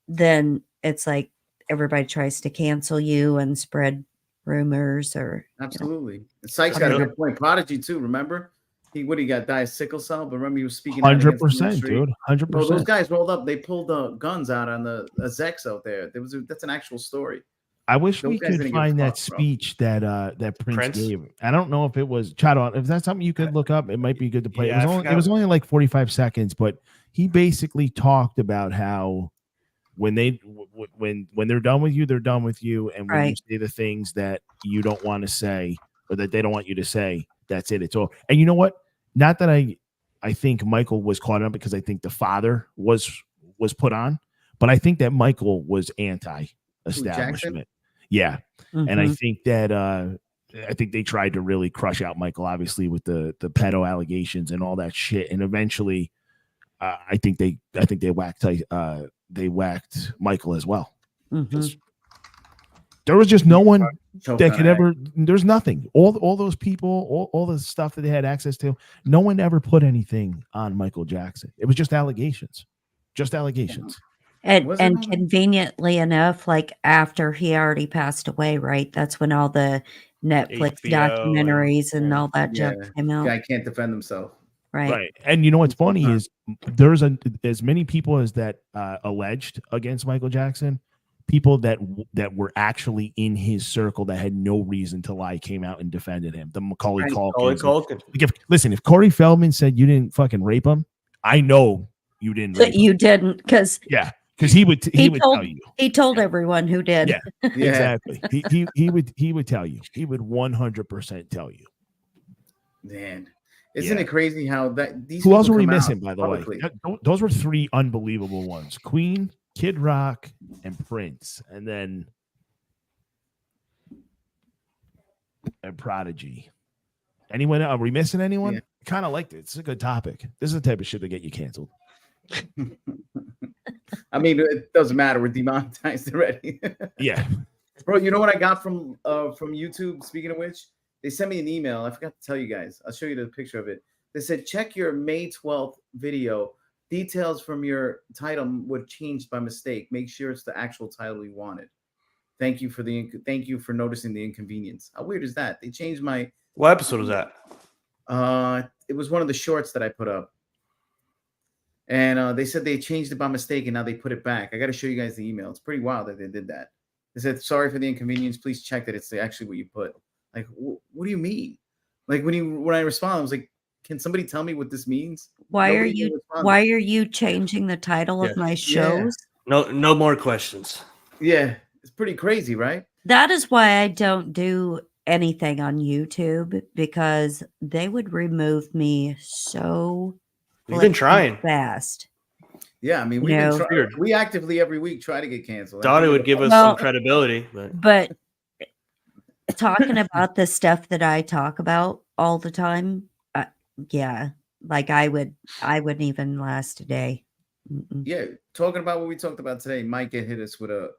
then it's like everybody tries to cancel you and spread rumors or Absolutely. Sykes got a good point. Prodigy too. Remember, he got died of sickle cell, but remember he was speaking out against the 100%, industry. dude. 100%. Well, those guys rolled up. They pulled the guns out on the Zex out there. That's an actual story. I wish Those we guys could didn't give a find that fuck, bro. speech that Prince Prince? gave. I don't know if it was Chad. If that's something you could look up, it might be good to play. Yeah, I it was only like 45 seconds, but he basically talked about how when they're done with you, they're done with you, and when you Right. say the things that you don't want to say or that they don't want you to say, that's it. It's all. And you know what? Not that I think Michael was caught up because I think the father was put on, but I think that Michael was anti-establishment. Yeah. And I Mhm. think that I think they tried to really crush out Michael, obviously, with the pedo allegations and all that shit. And eventually, I think they whacked Michael as well. Mhm. There was just no one Choked that on could it. ever. There's nothing. All those people, all the stuff that they had access to. No one ever put anything on Michael Jackson. It was just allegations. Just allegations. And Was it on- conveniently enough, like after he already passed away, right? That's when all the Netflix HBO and- documentaries and yeah. all that junk Yeah. came out, Guy can't defend himself. right? Right. And you know what's funny is there's as many people as that alleged against Michael Jackson, people that were actually in his circle that had no reason to lie came out and defended him. The Macaulay Culkin. Like if Corey Feldman said you didn't fucking rape him, I know you didn't rape But him. you didn't, because Yeah. Because he would told tell you. he told everyone who did. Yeah. Yeah. Exactly. He would tell you. He would 100% tell you. Man, isn't Yeah. it crazy how that these Who else people were we come out missing, by the way? publicly? Those were three unbelievable ones: Queen, Kid Rock, and Prince, and then a Prodigy. Anyone? Are we missing anyone? Yeah. Kind of liked it. It's a good topic. This is the type of shit that get you canceled. I mean, it doesn't matter. We're demonetized already. Yeah. Bro, you know what I got from YouTube? Speaking of which, they sent me an email. I forgot to tell you guys. I'll show you the picture of it. They said, check your May 12th video. Details from your title were changed by mistake. Make sure it's the actual title you wanted. Thank you for noticing the inconvenience. How weird is that? They changed my. What episode was that? It was one of the shorts that I put up. And they said they changed it by mistake and now they put it back. I got to show you guys the email. It's pretty wild that they did that. They said, sorry for the inconvenience. Please check that it's actually what you put. Like, what do you mean? Like when I responded, I was like, can somebody tell me what this means? Why Nobody are even you responded. why are you changing the title Yeah. of my shows? No more questions. Yeah, it's pretty crazy, right? That is why I don't do anything on YouTube, because they would remove me so We've been flippin' trying. fast. Yeah, I mean, You we've been know. Weird. we actively every week try to get canceled. I Thought it think would give us Well- some credibility, but But talking about the stuff that I talk about all the time, yeah, like I wouldn't even last a day. Mm-mm. Yeah, talking about what we talked about today might get hit us with a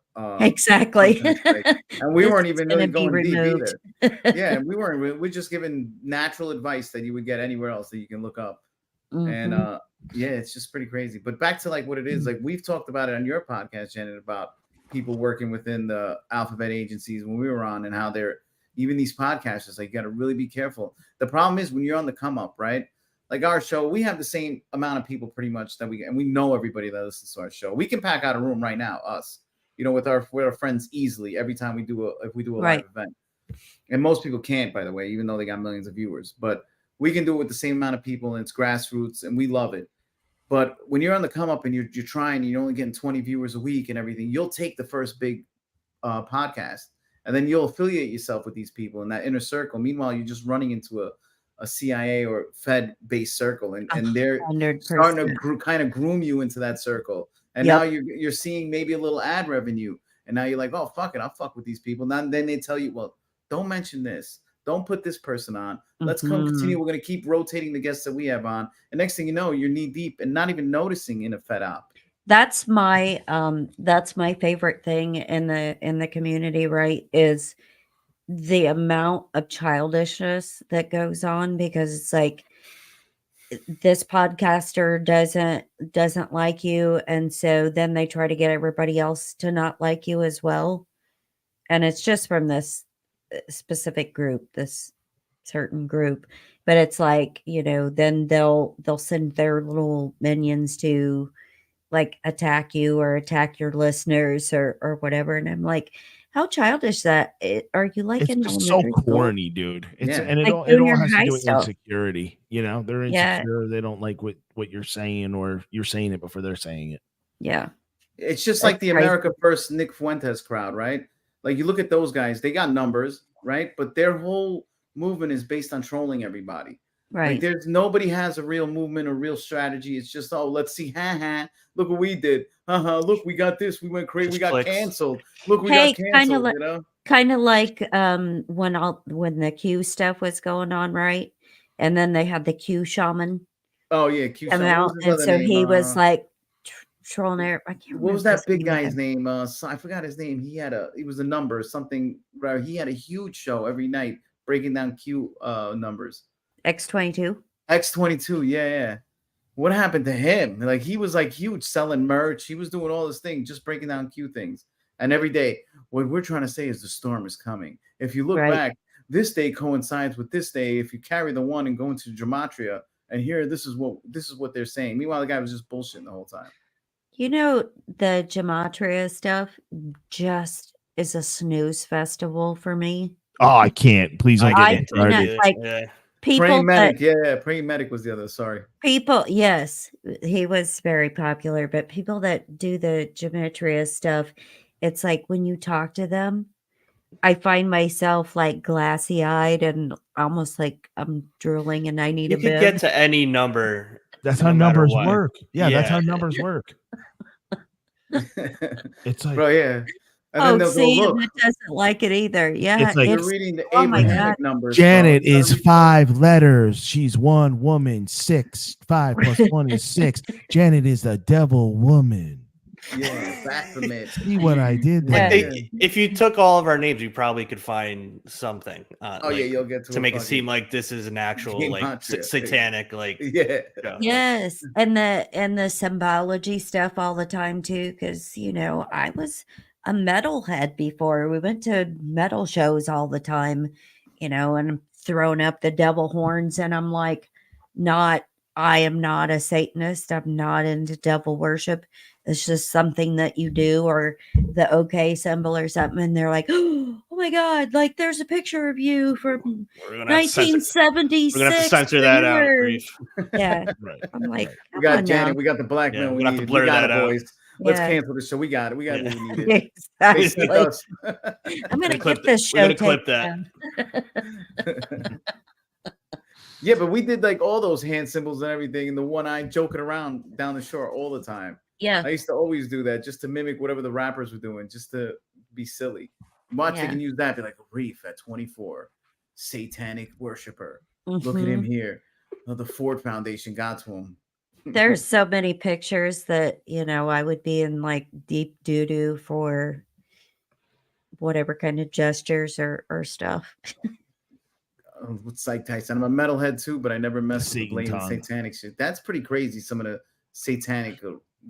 Exactly. content strike. And we This weren't is even gonna really be going deep removed. either. Yeah, we weren't. We're just giving natural advice that you would get anywhere else that you can look up. And Mhm. yeah, it's just pretty crazy. But back to like what it is, like we've talked about it on your podcast, Janet, about people working within the alphabet agencies when we were on, and how they're even these podcasters, like you got to really be careful. The problem is when you're on the come up, right? Like our show, we have the same amount of people pretty much that and we know everybody that listens to our show. We can pack out a room right now, us, with our friends easily every time we do a Right. live event. And most people can't, by the way, even though they got millions of viewers. But we can do it with the same amount of people, and it's grassroots, and we love it. But when you're on the come up and you're trying, you're only getting 20 viewers a week and everything, you'll take the first big podcast, and then you'll affiliate yourself with these people in that inner circle. Meanwhile, you're just running into a CIA or Fed-based circle, and they're 100%. starting to kind of groom you into that circle. And Yep. now you're seeing maybe a little ad revenue, and now you're like, oh, fuck it, I'll fuck with these people. Then they tell you, well, don't mention this. Don't put this person on. Let's continue. We're going to keep rotating the guests that we have on. And next thing you know, you're knee deep and not even noticing in a Fed op. That's my favorite thing in the community, right? Is the amount of childishness that goes on, because it's like this podcaster doesn't like you, and so then they try to get everybody else to not like you as well. And it's just from this specific group, this certain group. But it's like, then they'll send their little minions to like attack you or attack your listeners or whatever. And I'm like, how childish are you, like It's in just so elementary school? corny, dude. It's Yeah. and it Like all junior has to high do with stuff. insecurity. They're Yeah. insecure. They don't like what you're saying, or you're saying it before they're saying it. Yeah. It's just like That's the crazy. America First Nick Fuentes crowd, right? Like you look at those guys, they got numbers, right? But their whole movement is based on trolling everybody. Right. Like nobody has a real movement or real strategy. It's just, oh, let's see, look what we did. Look, we got this. We went crazy. Just We got clicks. canceled. Look, we Hey, got canceled. kind of like when the Q stuff was going on, right? And then they had the Q shaman Oh yeah, Q. come What out, was his and other so name? he was like trolling there. I can't What was remember that big his guy's name. name? I forgot his name. He was a number something. Right? He had a huge show every night breaking down Q numbers. X22. X22, yeah. What happened to him? Like he was like huge, selling merch. He was doing all this thing, just breaking down Q things. And every day, what we're trying to say is the storm is coming. If you look Right. back, this day coincides with this day. If you carry the one and go into gematria, and here, this is what they're saying. Meanwhile, the guy was just bullshitting the whole time. The gematria stuff just is a snooze festival for me. Oh, I can't. Please don't I get me cannot, started. like, Yeah. people Praying that medic, praying medic was the other. Sorry. yes, he was very popular, but people that do the gematria stuff, it's like when you talk to them, I find myself like glassy eyed and almost like I'm drooling and I need You a could bib. get to any number. That's no how matter numbers what. work. Yeah, that's Yeah. how numbers work. It's like, Bro, yeah. And then they'll see, go, look, that doesn't like it either. Yeah, It's like- you're reading the oh my God. Abrahamic numbers. Janet bro. is 5 letters. She's one woman. 5 plus 1 is 6. Janet is a devil woman. Yeah, Baphomet. See what I did Yeah. there? If you took all of our names, you probably could find something. Oh yeah, you'll get to make it seem like this is an actual like Gematria. satanic like. yeah. show. Yes, and the symbology stuff all the time too, because I was a metalhead before. We went to metal shows all the time, and I'm throwing up the devil horns, and I'm like, I am not a Satanist. I'm not into devil worship. It's just something that you do, or the okay symbol or something. And they're like, oh my my God, like there's a picture of you from We're gonna have to censor, 1976. we're gonna have to censor that out. Grief. Yeah. Right. I'm like, Right. We come got on Janet. now. We got the black Yeah, man. we're We gonna have to needed. blur We got that it, out. boys. Let's Yeah. cancel the show. We got it. We got what we needed. They Exactly. sent us. I'm gonna clip get this we're show gonna clip taken that. down. Yeah, but we did like all those hand symbols and everything, and the one eye joking around down the shore all the time. Yeah. I used to always do that just to mimic whatever the rappers were doing, just to be silly. Watch, they Yeah. can use that. Be like, Reef at 24, satanic worshiper. Look at Mhm. him here. Oh, the Ford Foundation got to him. There's so many pictures that, you know, I would be in like deep doo-doo for whatever kind of gestures or stuff. With Psych Tyson. I'm a metalhead too, but I never messed with Satan blatant tongue. satanic shit. That's pretty crazy. Some of the satanic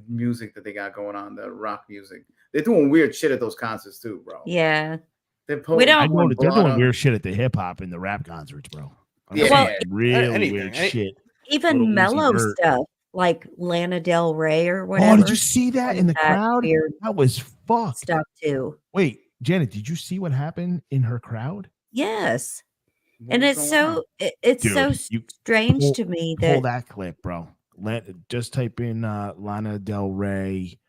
music that they got going on, the rock music. They're doing weird shit at those concerts too, bro. Yeah. They're We don't- I know that they're doing blood on- weird shit at the hip hop and the rap concerts, bro. I'm Yeah. saying Well, really anything, weird any- shit. Even Little Uzi mellow Vert. stuff like Lana Del Rey or whatever. Oh, did you see that in the That crowd? weird That was fucked. stuff too. Wait, Janet, did you see what happened in her crowd? Yes. What And was it's going on? so it's Dude, so you strange pull- to me Pull that that clip, bro. Just type in Lana Del Rey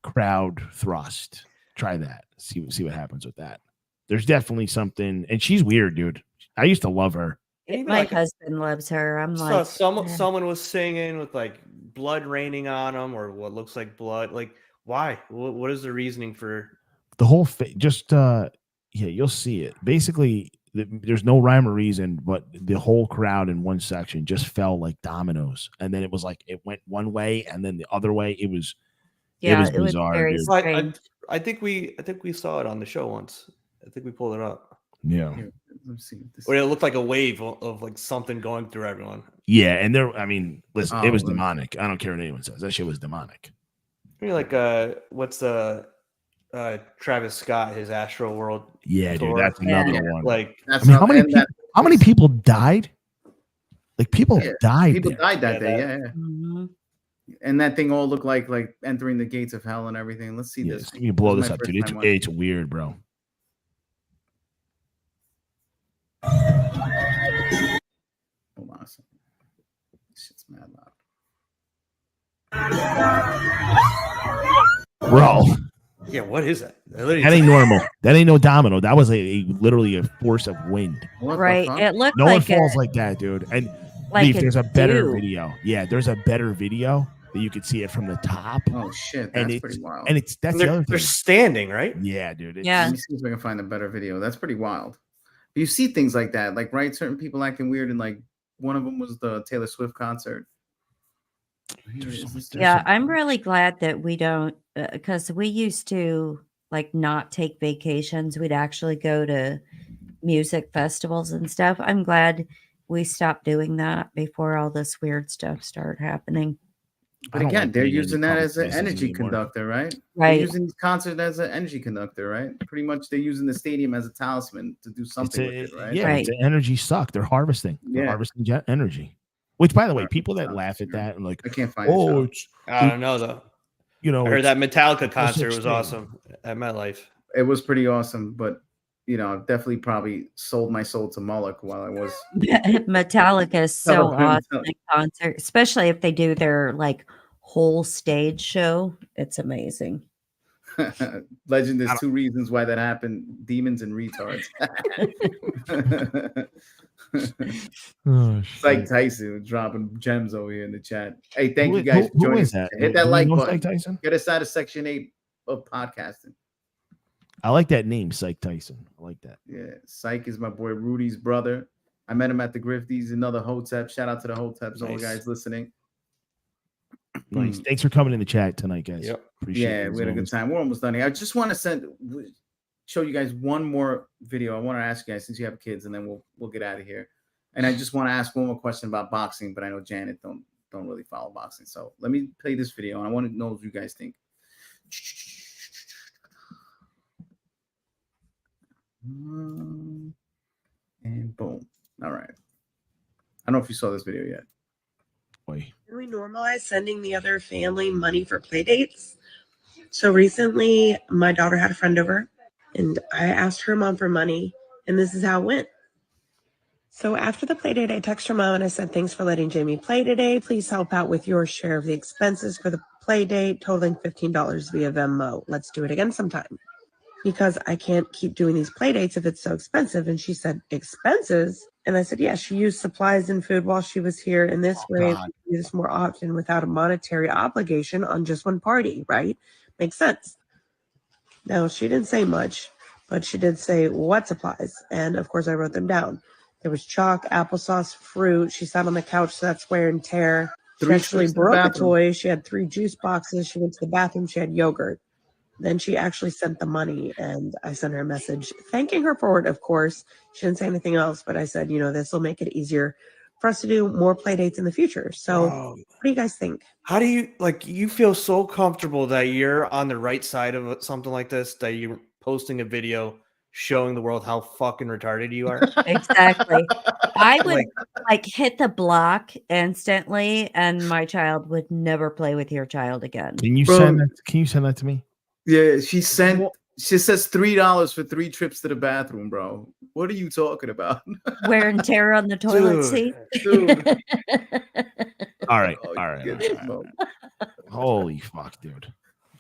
crowd thrust. Try that. See what happens with that. There's definitely something, and she's weird, dude. I used to love her. Even my like husband loves her. I'm saw like, someone was singing with like blood raining on them or what looks like blood. Like, why? What is the reasoning for? The whole yeah, you'll see it. Basically, there's no rhyme or reason, but the whole crowd in one section just fell like dominoes, and then it was like it went one way and then the other way. It was bizarre, very dude. strange. I think we saw it on the show once. I think we pulled it up. Yeah. Here, let me see this. Where it looked like a wave of like something going through everyone. Yeah, and I mean, listen, it was Oh, let me- demonic. I don't care what anyone says. That shit was demonic. Maybe like what's the Travis Scott, his Astro World Yeah, dude, tour. that's another Yeah. one. Like That's I mean, how, how many and that- how many people died? Like people Yeah, died. people there. died that Yeah, day. that- Yeah. Mhm. And that thing all looked like entering the gates of hell and everything. Let's see Yeah, this. so you blow This is this my up, dude. first time watching It's weird, bro. Hold on a second. Shit's mad loud. Bro, yeah, what is that? that ain't normal. That ain't no domino. That was literally a force of wind. What the Right. fuck? It looked No one like falls like that, dude. And like Leaf, there's a better dew. video. Yeah, there's a better video that you could see it from the top. Oh shit, And that's it's pretty wild. and it's that's the other they're thing. standing, right? Yeah, dude. It's, Yeah. Let me see if I can find a better video. That's pretty wild. You see things like that, like right, certain people acting weird, and like one of them was the Taylor Swift concert. Yeah, I'm really glad that we don't, because we used to like not take vacations. We'd actually go to music festivals and stuff. I'm glad we stopped doing that before all this weird stuff started happening. But I don't again, like they're being in using that public as an places energy anymore. conductor, right? They're Right. using these concerts as an energy conductor, right? Pretty much, they're using the stadium as a talisman to do something with it, right? Yeah, Right. it's an energy suck. They're harvesting. They're Yeah. harvesting energy. Which, by the way, Harvest people that sucks, laugh at yeah. that and like, I can't find oh, it. it's I don't know though. you know, I heard it's- that Metallica no concert such was thing. awesome at MetLife. It was pretty awesome, but you know, I've definitely probably sold my soul to Moloch while I was. Metallica is so Tell them, awesome tell- in concert, especially if they do their like whole stage show. It's amazing. Legend is I don't- 2 reasons why that happened: demons and retards. Oh, Psych shit. Tyson dropping gems over here in the chat. Hey, thank Who- you guys who- for who joining is us. that? Hit that Do we like know button. Psych Tyson? Get us out of Section 8 of podcasting. I like that name, Psych Tyson. I like that. Yeah, Psych is my boy Rudy's brother. I met him at the Grifties, another Hotep. Shout out to the Hoteps, all the Nice. guys listening. Nice. Thanks for coming in the chat tonight, guys. Yep. Appreciate Yeah, it, we had a as good time. We're almost done here. I just want to show you guys one more video. I want to ask you guys, since you have kids, and then we'll get out of here. And I just want to ask one more question about boxing, but I know Janet don't really follow boxing. So let me play this video, and I want to know what you guys think. And boom. All right. I don't know if you saw this video yet. Boy. Can we normalize sending the other family money for play dates? So recently, my daughter had a friend over, And I asked her mom for money, and this is how it went. So after the play date, I texted her mom and I said, thanks for letting Jamie play today. Please help out with your share of the expenses for the play date, totaling $15 via Venmo. Let's do it again sometime, because I can't keep doing these play dates if it's so expensive. And she said, expenses? And I said, yeah, she used supplies and food while she was here. And this way, we can do this more often without a monetary obligation on just one party, right? Makes sense. Now, she didn't say much, but she did say what supplies. And of course, I wrote them down. There was chalk, applesauce, fruit. She sat on the couch, so that's wear and tear. She actually broke a toy. She had 3 juice boxes. She went to the bathroom. She had yogurt. Then she actually sent the money, and I sent her a message thanking her for it, of course. She didn't say anything else, but I said, this will make it easier for us to do more play dates in the future. So what do you guys think? How do you, you feel so comfortable that you're on the right side of something like this, that you're posting a video showing the world how fucking retarded you are? Exactly. I would hit the block instantly, and my child would never play with your child again. Can you send that to me? Yeah, she says $3 for 3 trips to the bathroom, bro. What are you talking about? Wear and tear on the toilet seat. Dude. All right. Holy fuck, dude.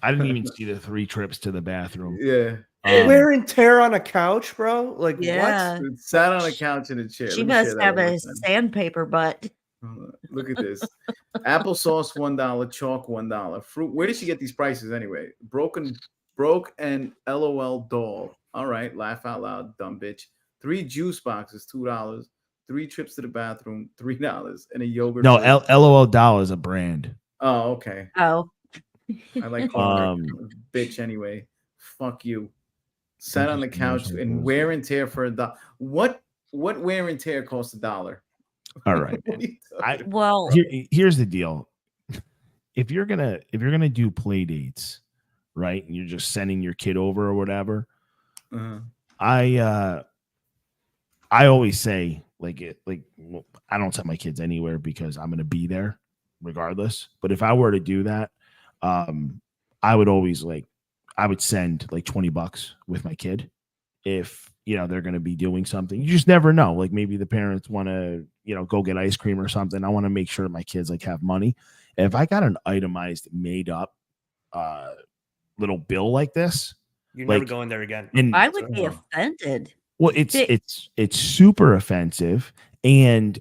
I didn't even see the 3 trips to the bathroom. Yeah. Wear and tear on a couch, bro? What? Dude, sat on a couch in a chair. She must have a sandpaper butt. Look at this. Applesauce $1, chalk $1. Fruit. Where did she get these prices anyway? Broke and LOL doll. All right, laugh out loud, dumb bitch. 3 juice boxes, $2. 3 trips to the bathroom, $3, and a yogurt. No, LOL doll is a brand. Oh, okay. Oh, I like calling her bitch anyway. Fuck you. Sat on the couch and wear and tear for $1. What wear and tear costs $1? All right. Here's the deal. If you're gonna do play dates, right, and you're just sending your kid over or whatever, I always say I don't send my kids anywhere because I'm gonna be there regardless. But if I were to do that, I would always I would send $20 with my kid if they're going to be doing something. You just never know. Maybe the parents want to go get ice cream or something. I want to make sure my kids have money. And if I got an itemized, made up little bill like this, you're never going there again. I would be offended. Well, it's super offensive. And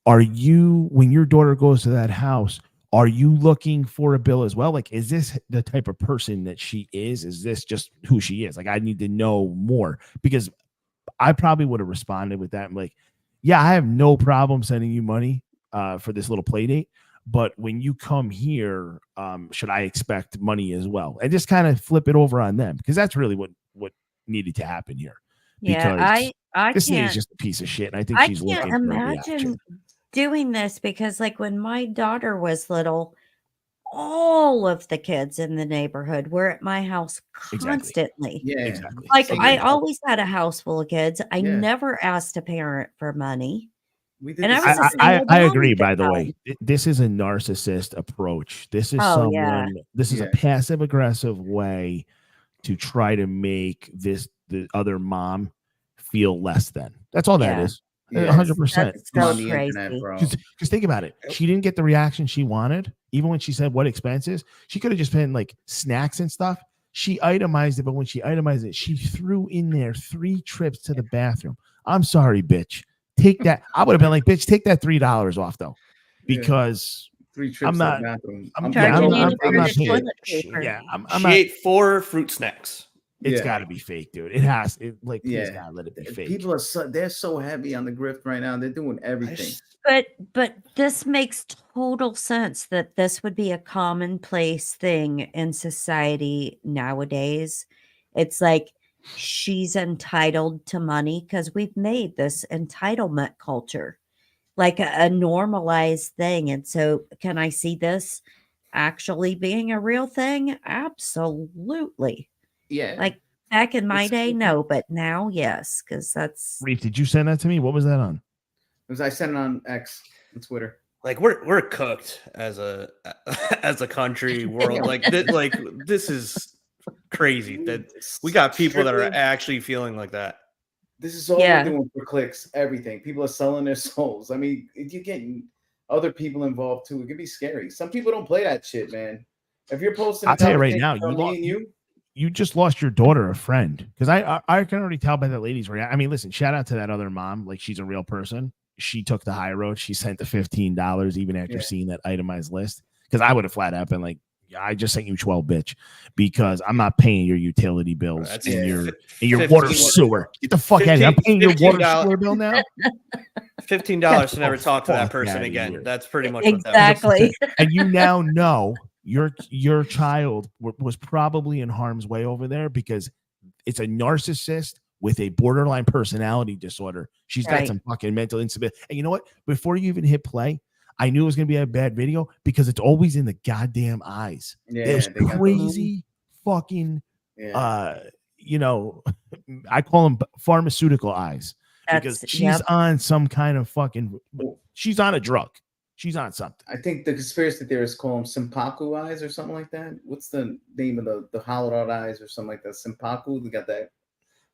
are you, when your daughter goes to that house, are you looking for a bill as well? Is this the type of person that she is? Is this just who she is? I need to know more, because I probably would have responded with that. I'm yeah, I have no problem sending you money for this little play date, but when you come here, should I expect money as well? And just kind of flip it over on them, because that's really what needed to happen here. Yeah, I this can't. Is just a piece of shit, and I think she's looking for a reaction. Doing this, because when my daughter was little, all of the kids in the neighborhood were at my house constantly. Yeah, exactly. I always had a house full of kids. I never asked a parent for money. And I agree, by the way. This is a narcissist approach. This is this is a passive aggressive way to try to make the other mom feel less than. That's all that is. 100%. Because think about it. She didn't get the reaction she wanted. Even when she said what expenses, she could have just been snacks and stuff. She itemized it, but when she itemized it, she threw in there 3 trips to the bathroom. I'm sorry, bitch. Take that. I would have been bitch, take that $3 off though, because 3 trips to the bathroom. I'm not paying. She ate 4 fruit snacks. It's got to be fake, dude. It has. Please God, let it be fake. People are they're so heavy on the grift right now. They're doing everything. But this makes total sense that this would be a commonplace thing in society nowadays. It's she's entitled to money because we've made this entitlement culture a normalized thing. And so, can I see this actually being a real thing? Absolutely. Yeah. Back in my day, no, but now, yes, because that's. Reef, did you send that to me? What was that on? I sent it on X, on Twitter. We're cooked as a country world. This is crazy that we got people that are Strictly- actually feeling like that. This is all Yeah. we're doing for clicks, everything. People are selling their souls. I mean, if you're getting other people involved too, it can be scary. Some people don't play that shit, man. If you're posting, I'll tell you right now, me and you, you just lost your daughter a friend, because I can already tell by that lady's reaction. I mean, listen, shout out to that other mom. Like, she's a real person. She took the high road. She sent the $15 even after seeing that itemized list, because I would have flat out been like, I just sent you 12, bitch, because I'm not paying your utility bills That's in your 15 water sewer. Get the fuck out of here. I'm paying your water $15 sewer bill now. $15 to never talk to that Fuck person outta again. here. That's pretty much what that Exactly. And you now know your child was probably in harm's way over there, because it's a narcissist with a borderline personality disorder. She's got Right. some fucking mental instability. And you know what? Before you even hit play, I knew it was going to be a bad video, because it's always in the goddamn eyes. yeah, There's they got those- crazy fucking, yeah. I call them pharmaceutical eyes, because That's, she's yep. on some kind of fucking, she's on a drug. She's on something. I think the conspiracy theorists call them Simpaku eyes or something like that. What's the name of the hollowed out eyes or something like that? Simpaku. They got that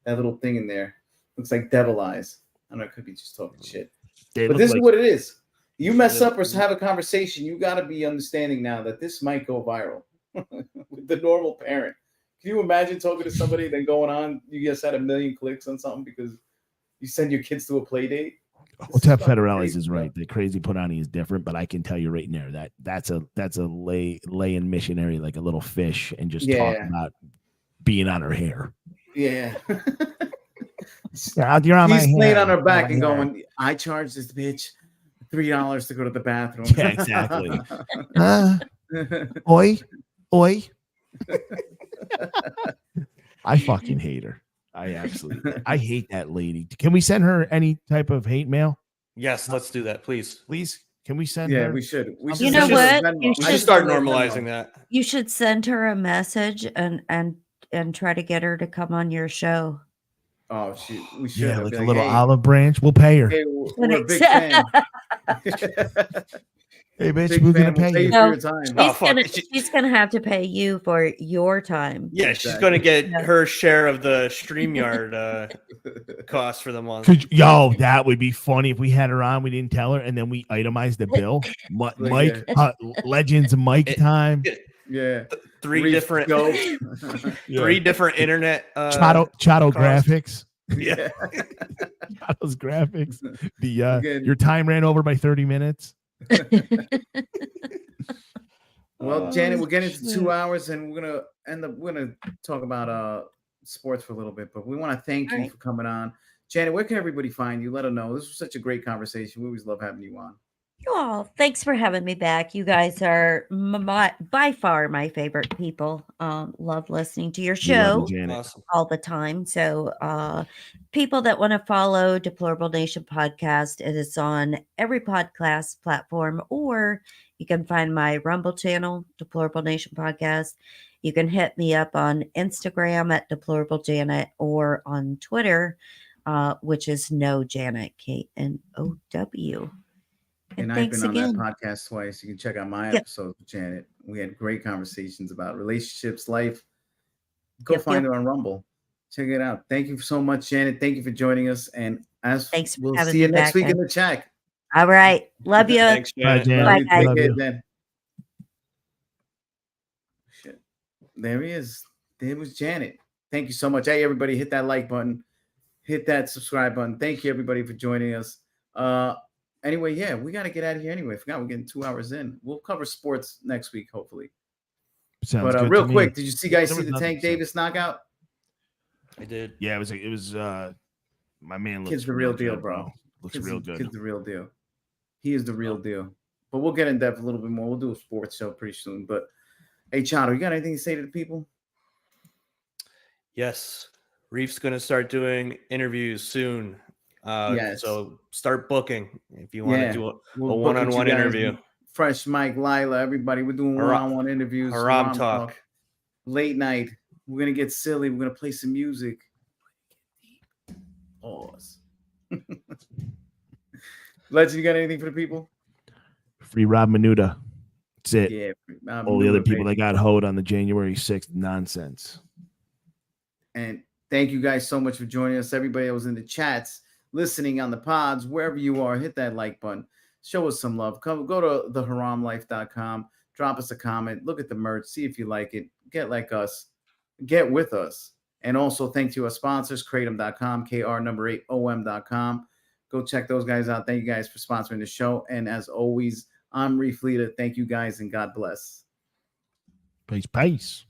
little thing in there. Looks like devil eyes. I don't know. It could be just talking shit. They But look this like- is what it is. You mess up or have a conversation, you got to be understanding now that this might go viral with the normal parent. Can you imagine talking to somebody then going on? You just had 1 million clicks on something because you send your kids to a play date. Well, Tep Federelli's is right. The crazy Punani is different, but I can tell you right now that that's a laying missionary, like a little fish, and just talking about being on her hair. Yeah. Yeah, you're on my He's laying hair. on her back and Yeah. going, I charge this bitch $3 to go to the bathroom. Yeah, exactly. Oi. I fucking hate her. I absolutely I hate that lady. Can we send her any type of hate mail? Yes, let's do that, please. Please? Can we send Yeah, her? we should. We You should know send her what? Venmo. You I I should should start send her normalizing Venmo. that. You should send her a message and try to get her to come on your show. Oh, we should. Yeah, I'd like be a little hey, olive branch. We'll pay her. Hey, we're a big fan. Hey, bitch, Big we're fan. gonna We'll pay pay you. you No, for your time. Oh, fuck. She's gonna have to pay you for your time. Yeah, she's Exactly. going to get Yeah. her share of the StreamYard cost for the month. That would be funny if we had her on. We didn't tell her, and then we itemized the bill. Mike, Legends Mike time. Yeah. Three Reef different dope. three different internet Chato cost. graphics. Yeah. Chato's graphics. The Again. your time ran over by 30 minutes. Well, Janet, we're getting to shit. 2 hours, and we're gonna talk about sports for a little bit. But we want to thank you All right. for coming on, Janet. Where can everybody find you? Let them know. This was such a great conversation. We always love having you on. Oh, thanks for having me back. You guys are by far my favorite people. Love listening to your We love show you, Janet. Awesome. all the time. So, people that want to follow Deplorable Nation podcast, it is on every podcast platform, or you can find my Rumble channel, Deplorable Nation podcast. You can hit me up on Instagram at Deplorable Janet, or on Twitter, which is No Janet, KNOW. And I've thanks been on again. that podcast twice. You can check out my Yep. episodes with Janet. We had great conversations about relationships, life. Go Yep, find yep. her on Rumble. Check it out. Thank you so much, Janet. Thank you for joining us. And Thanks for we'll having see you me next back, week in guys. the chat. All right. Love you. Thanks, Janet. Janet. Bye, You guys. take care, you. then. Shit. There he is. There was Janet. Thank you so much. Hey, everybody, hit that like button. Hit that subscribe button. Thank you, everybody, for joining us. Anyway, yeah, we got to get out of here anyway. Forgot we're getting 2 hours in. We'll cover sports next week, hopefully. Sounds But good real to me. quick, did you guys There see was the nothing Tank to say. Davis knockout? I did. Yeah, it was my man looks Kid's the real good, deal, bro. Looks real good. Kid's the real deal. He is the real deal. But we'll get in depth a little bit more. We'll do a sports show pretty soon. But hey, Chato, you got anything to say to the people? Yes. Reef's going to start doing interviews soon. Yes. So start booking if you want Yeah. to do a We'll book one-on-one you guys. interview. Fresh Mike, Lila, everybody. We're doing Haram- one-on-one interviews. Haram talk. Late night. We're gonna get silly. We're gonna play some music. Pause. Legend, you got anything for the people? Free Rob Menuda. That's it. Yeah. All the other people that got hoed on the January 6th nonsense. And thank you guys so much for joining us. Everybody that was in the chats, listening on the pods, wherever you are, hit that like button. Show us some love. Go to the haramlife.com. Drop us a comment. Look at the merch. See if you like it. Get like us. Get with us. And also thank to our sponsors, kratom.com, KR8OM.com. Go check those guys out. Thank you guys for sponsoring the show. And as always, I'm Reef Leader. Thank you guys and God bless. Peace.